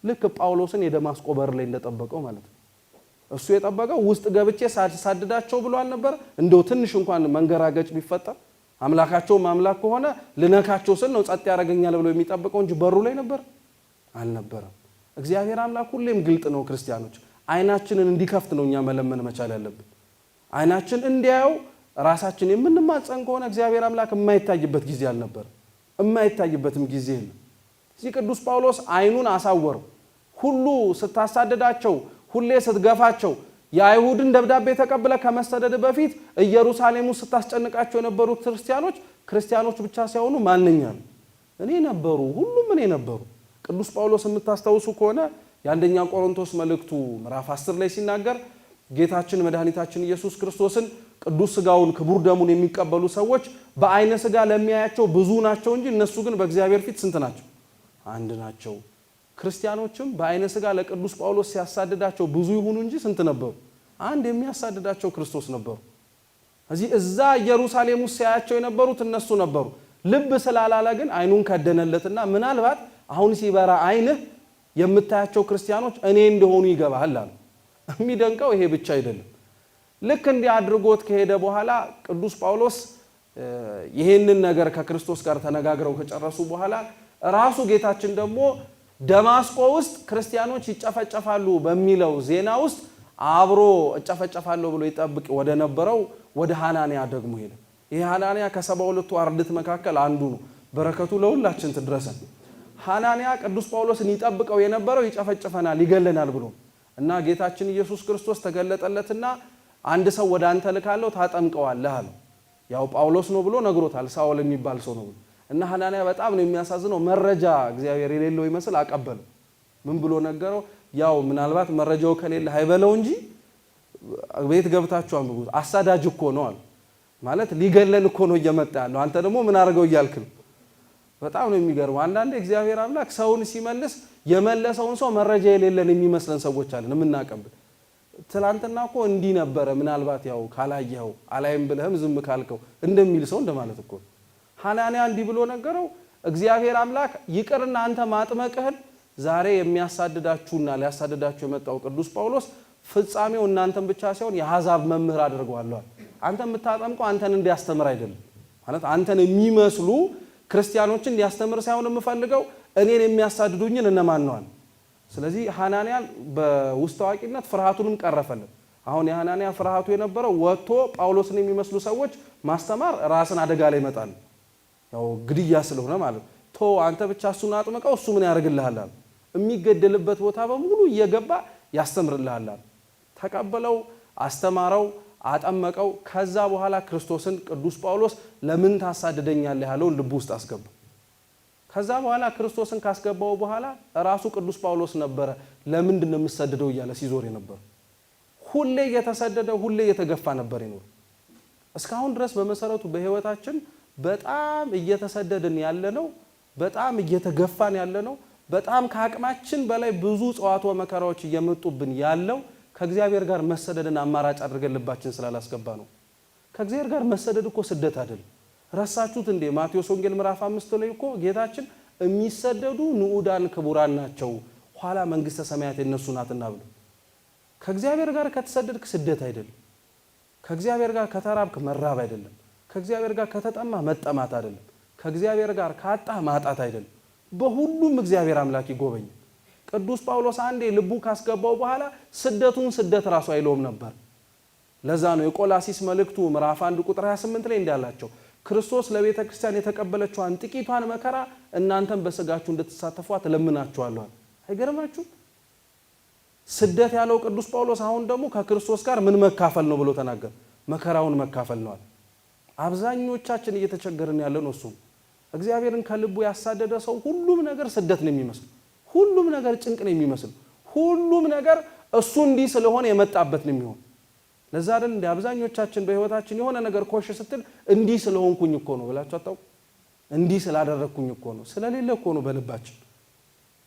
ልክ ጳውሎስን የደማስቆ በር ላይ እንደጠበቀው ማለት ነው። እሱ የጠበቀው ውስጥ ገብቼ ሳድዳቸው ብሎ አልነበር? እንደው ትንሽ እንኳን መንገራገጭ ቢፈጠር አምላካቸው ማምላክ ከሆነ ልነካቸው ስል ነው ጸጥ ያደርገኛል ብሎ የሚጠብቀው እንጂ በሩ ላይ ነበር አልነበረም። እግዚአብሔር አምላክ ሁሌም ግልጥ ነው። ክርስቲያኖች አይናችንን እንዲከፍት ነው እኛ መለመን መቻል ያለብን። አይናችን እንዲያየው ራሳችን የምንማጸን ከሆነ እግዚአብሔር አምላክ የማይታይበት ጊዜ አልነበር፣ የማይታይበትም ጊዜ የለም። እዚህ ቅዱስ ጳውሎስ አይኑን አሳወረው። ሁሉ ስታሳደዳቸው፣ ሁሌ ስትገፋቸው፣ የአይሁድን ደብዳቤ ተቀብለ ከመሰደድ በፊት ኢየሩሳሌም ውስጥ ስታስጨንቃቸው የነበሩት ክርስቲያኖች ብቻ ሳይሆኑ ማንኛውም እኔ ነበሩ፣ ሁሉም እኔ ነበሩ። ቅዱስ ጳውሎስ የምታስታውሱ ከሆነ የአንደኛ ቆሮንቶስ መልእክቱ ምዕራፍ 10 ላይ ሲናገር ጌታችን መድኃኒታችን ኢየሱስ ክርስቶስን ቅዱስ ሥጋውን ክቡር ደሙን የሚቀበሉ ሰዎች በአይነ ሥጋ ለሚያያቸው ብዙ ናቸው እንጂ እነሱ ግን በእግዚአብሔር ፊት ስንት ናቸው? አንድ ናቸው። ክርስቲያኖችም በአይነ ሥጋ ለቅዱስ ጳውሎስ ሲያሳድዳቸው ብዙ ይሁኑ እንጂ ስንት ነበሩ? አንድ የሚያሳድዳቸው ክርስቶስ ነበሩ። እዛ ኢየሩሳሌም ውስጥ ሲያያቸው የነበሩት እነሱ ነበሩ። ልብ ስላላለ ግን አይኑን ከደነለትና ምናልባት አሁን ሲበራ አይንህ የምታያቸው ክርስቲያኖች እኔ እንደሆኑ ይገባሃል አሉ። የሚደንቀው ይሄ ብቻ አይደለም። ልክ እንዲህ አድርጎት ከሄደ በኋላ ቅዱስ ጳውሎስ ይሄንን ነገር ከክርስቶስ ጋር ተነጋግረው ከጨረሱ በኋላ ራሱ ጌታችን ደግሞ ደማስቆ ውስጥ ክርስቲያኖች ይጨፈጨፋሉ በሚለው ዜና ውስጥ አብሮ እጨፈጨፋለሁ ብሎ ይጠብቅ ወደ ነበረው ወደ ሐናንያ ደግሞ ሄደ። ይሄ ሐናንያ ከ72ቱ አርድእት መካከል አንዱ ነው። በረከቱ ለሁላችን ትድረሰን። ሐናንያ ቅዱስ ጳውሎስን ይጠብቀው የነበረው ይጨፈጨፈናል፣ ይገለናል ብሎ እና ጌታችን ኢየሱስ ክርስቶስ ተገለጠለትና አንድ ሰው ወደ አንተ ልካለሁ ታጠምቀዋለህ አለ። ያው ጳውሎስ ነው ብሎ ነግሮታል፣ ሳውል የሚባል ሰው ነው። እና ሐናንያ በጣም ነው የሚያሳዝነው። መረጃ እግዚአብሔር የሌለው ይመስል አቀበለ። ምን ብሎ ነገረው? ያው ምናልባት መረጃው ከሌለ አይበለው እንጂ ቤት ገብታችሁ አንብቡት፣ አሳዳጅ እኮ ነው አለ። ማለት ሊገለን እኮ ነው እየመጣ ያለው አንተ ደግሞ ምን አድርገው እያልክ ነው። በጣም ነው የሚገርመው። አንዳንዴ እግዚአብሔር አምላክ ሰውን ሲመልስ የመለሰውን ሰው መረጃ የሌለን የሚመስለን ሰዎች አለን የምናቀብል። ትላንትና እኮ እንዲህ ነበረ ምናልባት ያው ካላየኸው አላይም ብለህም ዝም ካልከው እንደሚል ሰው እንደማለት እኮ። ሐናንያ እንዲህ ብሎ ነገረው። እግዚአብሔር አምላክ ይቅርና አንተ ማጥመቅህን ዛሬ የሚያሳድዳችሁና ሊያሳድዳችሁ የመጣው ቅዱስ ጳውሎስ ፍጻሜው እናንተን ብቻ ሳይሆን የአሕዛብ መምህር አድርገዋለሁ። አንተ የምታጠምቀው አንተን እንዲያስተምር አይደለም ማለት አንተን የሚመስሉ ክርስቲያኖችን እንዲያስተምር ሳይሆን የምፈልገው እኔን የሚያሳድዱኝን እነማን ነው። ስለዚህ ሐናንያ በውስጥ አዋቂነት ፍርሃቱንም ቀረፈልን። አሁን የሐናንያ ፍርሃቱ የነበረው ወጥቶ ጳውሎስን የሚመስሉ ሰዎች ማስተማር ራስን አደጋ ላይ ይመጣል፣ ያው ግድያ ስለሆነ ማለት ቶ አንተ ብቻ እሱን አጥምቀው እሱ ምን ያደርግልሃል? የሚገደልበት ቦታ በሙሉ እየገባ ያስተምርልሃል። ተቀበለው፣ አስተማረው፣ አጠመቀው። ከዛ በኋላ ክርስቶስን ቅዱስ ጳውሎስ ለምን ታሳድደኛለህ ያለውን ልቡ ውስጥ አስገባ። ከዛ በኋላ ክርስቶስን ካስገባው በኋላ ራሱ ቅዱስ ጳውሎስ ነበረ ለምንድን ነው የምሰደደው እያለ ሲዞር ነበር። ሁሌ እየተሰደደ ሁሌ እየተገፋ ነበር ይኖር። እስካሁን ድረስ በመሰረቱ በህይወታችን በጣም እየተሰደድን ያለ ነው፣ በጣም እየተገፋን ያለ ነው፣ በጣም ከአቅማችን በላይ ብዙ ጸዋቶ መከራዎች እየመጡብን ያለው ከእግዚአብሔር ጋር መሰደድን አማራጭ አድርገን ልባችን ስላላስገባ ነው። ከእግዚአብሔር ጋር መሰደድ እኮ ስደት አይደለም። ረሳችሁት እንዴ? ማቴዎስ ወንጌል ምዕራፍ 5 ላይ እኮ ጌታችን የሚሰደዱ ንዑዳን ክቡራን ናቸው ኋላ መንግስተ ሰማያት የነሱ ናትና ብሎ። ከእግዚአብሔር ጋር ከተሰደድክ ስደት አይደለም። ከእግዚአብሔር ጋር ከተራብክ መራብ አይደለም። ከእግዚአብሔር ጋር ከተጠማ መጠማት አይደለም። ከእግዚአብሔር ጋር ካጣ ማጣት አይደለም። በሁሉም እግዚአብሔር አምላክ ይጎበኛል። ቅዱስ ጳውሎስ አንዴ ልቡ ካስገባው በኋላ ስደቱን ስደት ራሱ አይለውም ነበር። ለዛ ነው የቆላሲስ መልእክቱ ምዕራፍ 1 ቁጥር 28 ላይ እንዳላቸው ክርስቶስ ለቤተ ክርስቲያን የተቀበለችዋን ጥቂቷን መከራ እናንተም በስጋችሁ እንድትሳተፏት ለምናችኋለሁ። አይገርማችሁ? ስደት ያለው ቅዱስ ጳውሎስ አሁን ደግሞ ከክርስቶስ ጋር ምን መካፈል ነው ብሎ ተናገረ። መከራውን መካፈል ነው። አብዛኞቻችን እየተቸገርን ያለ ነው። እሱም እግዚአብሔርን ከልቡ ያሳደደ ሰው ሁሉም ነገር ስደት ነው የሚመስል፣ ሁሉም ነገር ጭንቅ ነው የሚመስል፣ ሁሉም ነገር እሱ እንዲህ ስለሆነ የመጣበት ነው የሚሆን። ለዛ አይደል እንደ አብዛኞቻችን በህይወታችን የሆነ ነገር ኮሽ ስትል እንዲህ ስለሆንኩኝ እኮ ነው ብላችሁ አጣው። እንዲህ ስላደረኩኝ እኮ ነው ስለሌለ እኮ ነው። በልባችን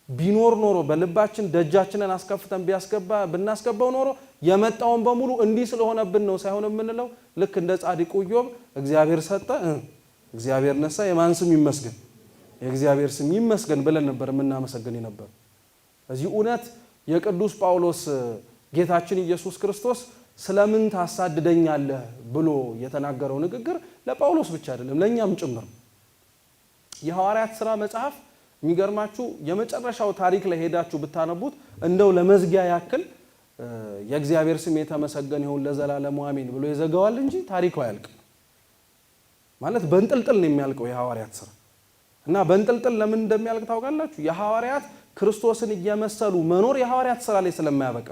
ቢኖር ኖሮ በልባችን ደጃችንን አስከፍተን ብናስገባው ኖሮ የመጣውን በሙሉ እንዲህ ስለሆነብን ነው ሳይሆን የምንለው ልክ እንደ ጻድቁ ኢዮብ እግዚአብሔር ሰጠ፣ እግዚአብሔር ነሳ፣ የማን ስም ይመስገን? የእግዚአብሔር ስም ይመስገን ብለን ነበር የምናመሰግን ነበር። እዚህ እውነት የቅዱስ ጳውሎስ ጌታችን ኢየሱስ ክርስቶስ ስለምን ታሳድደኛለህ ብሎ የተናገረው ንግግር ለጳውሎስ ብቻ አይደለም ለኛም ጭምር። የሐዋርያት ሥራ መጽሐፍ የሚገርማችሁ የመጨረሻው ታሪክ ላይ ሄዳችሁ ብታነቡት እንደው ለመዝጊያ ያክል የእግዚአብሔር ስም የተመሰገነ ይሁን ለዘላለሙ አሜን ብሎ ይዘጋዋል እንጂ ታሪኩ አያልቅም። ማለት በእንጥልጥል ነው የሚያልቀው የሐዋርያት ሥራ። እና በእንጥልጥል ለምን እንደሚያልቅ ታውቃላችሁ? የሐዋርያት ክርስቶስን እየመሰሉ መኖር የሐዋርያት ሥራ ላይ ስለማያበቃ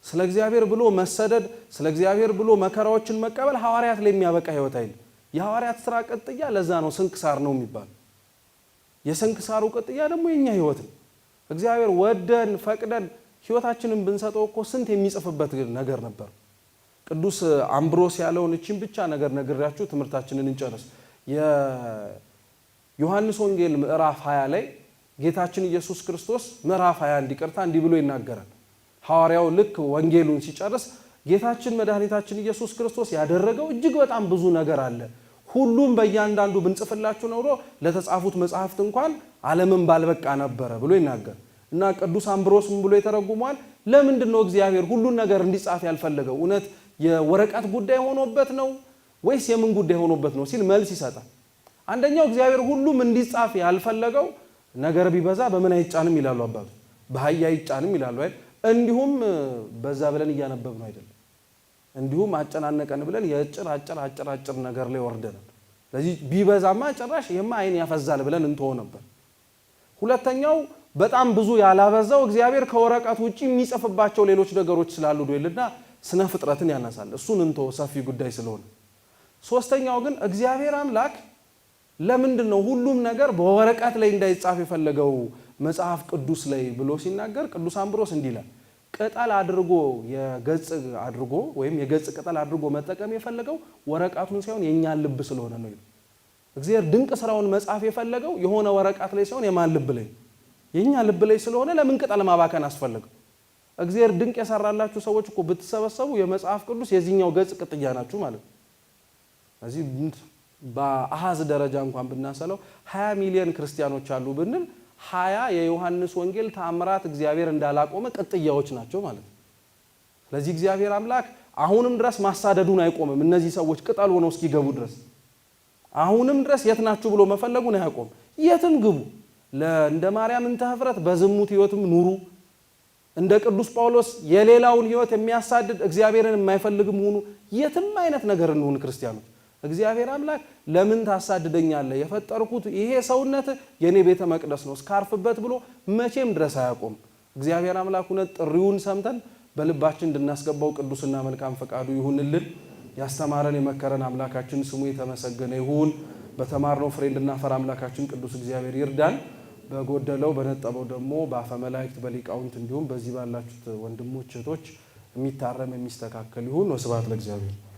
ስለ እግዚአብሔር ብሎ መሰደድ፣ ስለ እግዚአብሔር ብሎ መከራዎችን መቀበል ሐዋርያት ላይ የሚያበቃ ህይወት አይደል። የሐዋርያት ሥራ ቅጥያ ለዛ ነው ስንክሳር ነው የሚባል። የስንክሳሩ ቅጥያ ደግሞ የኛ ህይወት ነው። እግዚአብሔር ወደን ፈቅደን ህይወታችንን ብንሰጠው እኮ ስንት የሚጽፍበት ነገር ነበር። ቅዱስ አምብሮስ ያለውን እቺን ብቻ ነገር ነግራችሁ ትምህርታችንን እንጨርስ። የዮሐንስ ወንጌል ምዕራፍ 20 ላይ ጌታችን ኢየሱስ ክርስቶስ ምዕራፍ 21 ይቅርታ እንዲህ ብሎ ይናገራል። ሐዋርያው ልክ ወንጌሉን ሲጨርስ ጌታችን መድኃኒታችን ኢየሱስ ክርስቶስ ያደረገው እጅግ በጣም ብዙ ነገር አለ። ሁሉም በእያንዳንዱ ብንጽፍላችሁ ኖሮ ለተጻፉት መጽሐፍት እንኳን ዓለምን ባልበቃ ነበረ ብሎ ይናገር እና ቅዱስ አምብሮስ ምን ብሎ ይተረጉማል? ለምንድን ነው እግዚአብሔር ሁሉን ነገር እንዲጻፍ ያልፈለገው? እውነት የወረቀት ጉዳይ ሆኖበት ነው ወይስ የምን ጉዳይ ሆኖበት ነው ሲል መልስ ይሰጣል። አንደኛው እግዚአብሔር ሁሉም እንዲጻፍ ያልፈለገው ነገር ቢበዛ በምን አይጫንም ይላሉ አባቱ፣ በአህያ አይጫንም ይላሉ አይደል? እንዲሁም በዛ ብለን እያነበብ ነው አይደለም። እንዲሁም አጨናነቀን ብለን የጭር አጭር ነገር ላይ ወርደናል። ስለዚህ ቢበዛማ ጭራሽ ይሄማ አይን ያፈዛል ብለን እንተው ነበር። ሁለተኛው በጣም ብዙ ያላበዛው እግዚአብሔር ከወረቀት ውጪ የሚጽፍባቸው ሌሎች ነገሮች ስላሉ ይልና ስነ ፍጥረትን ያነሳል። እሱን እንተው ሰፊ ጉዳይ ስለሆነ። ሶስተኛው ግን እግዚአብሔር አምላክ ለምንድን ነው ሁሉም ነገር በወረቀት ላይ እንዳይጻፍ የፈለገው መጽሐፍ ቅዱስ ላይ ብሎ ሲናገር ቅዱስ አምብሮስ እንዲህ ይላል። ቅጠል አድርጎ የገጽ አድርጎ ወይም የገጽ ቅጠል አድርጎ መጠቀም የፈለገው ወረቀቱን ሳይሆን የኛን ልብ ስለሆነ ነው። እግዚአብሔር ድንቅ ስራውን መጻፍ የፈለገው የሆነ ወረቀት ላይ ሳይሆን የማን ልብ ላይ የኛ ልብ ላይ ስለሆነ ለምን ቅጠል ማባከን አስፈለገው? እግዚአብሔር ድንቅ የሰራላችሁ ሰዎች እኮ ብትሰበሰቡ የመጽሐፍ ቅዱስ የዚህኛው ገጽ ቅጥያ ናችሁ ማለት ነው። ስለዚህ በአሃዝ ደረጃ እንኳን ብናሰለው 20 ሚሊዮን ክርስቲያኖች አሉ ብንል 20 የዮሐንስ ወንጌል ተአምራት እግዚአብሔር እንዳላቆመ ቅጥያዎች ናቸው ማለት ነው። ስለዚህ እግዚአብሔር አምላክ አሁንም ድረስ ማሳደዱን አይቆምም። እነዚህ ሰዎች ቅጠል ሆነው እስኪገቡ ድረስ አሁንም ድረስ የት ናችሁ ብሎ መፈለጉን አያቆም። የትም ግቡ፣ እንደ ማርያም እንተ ኅፍረት በዝሙት ህይወትም ኑሩ፣ እንደ ቅዱስ ጳውሎስ የሌላውን ህይወት የሚያሳድድ እግዚአብሔርን የማይፈልግም ሁኑ። የትም አይነት ነገር እንሁን ክርስቲያኖች እግዚአብሔር አምላክ ለምን ታሳድደኛለህ? የፈጠርኩት ይሄ ሰውነት የኔ ቤተ መቅደስ ነው እስካርፍበት ብሎ መቼም ድረስ አያቆም። እግዚአብሔር አምላክ እውነት ጥሪውን ሰምተን በልባችን እንድናስገባው ቅዱስና መልካም ፈቃዱ ይሁንልን። ያስተማረን የመከረን አምላካችን ስሙ የተመሰገነ ይሁን። በተማርነው ፍሬ እንድናፈራ አምላካችን ቅዱስ እግዚአብሔር ይርዳን። በጎደለው በነጠበው ደግሞ በአፈ መላእክት በሊቃውንት እንዲሁም በዚህ ባላችሁት ወንድሞች እህቶች የሚታረም የሚስተካከል ይሁን። ወስብሐት ለእግዚአብሔር።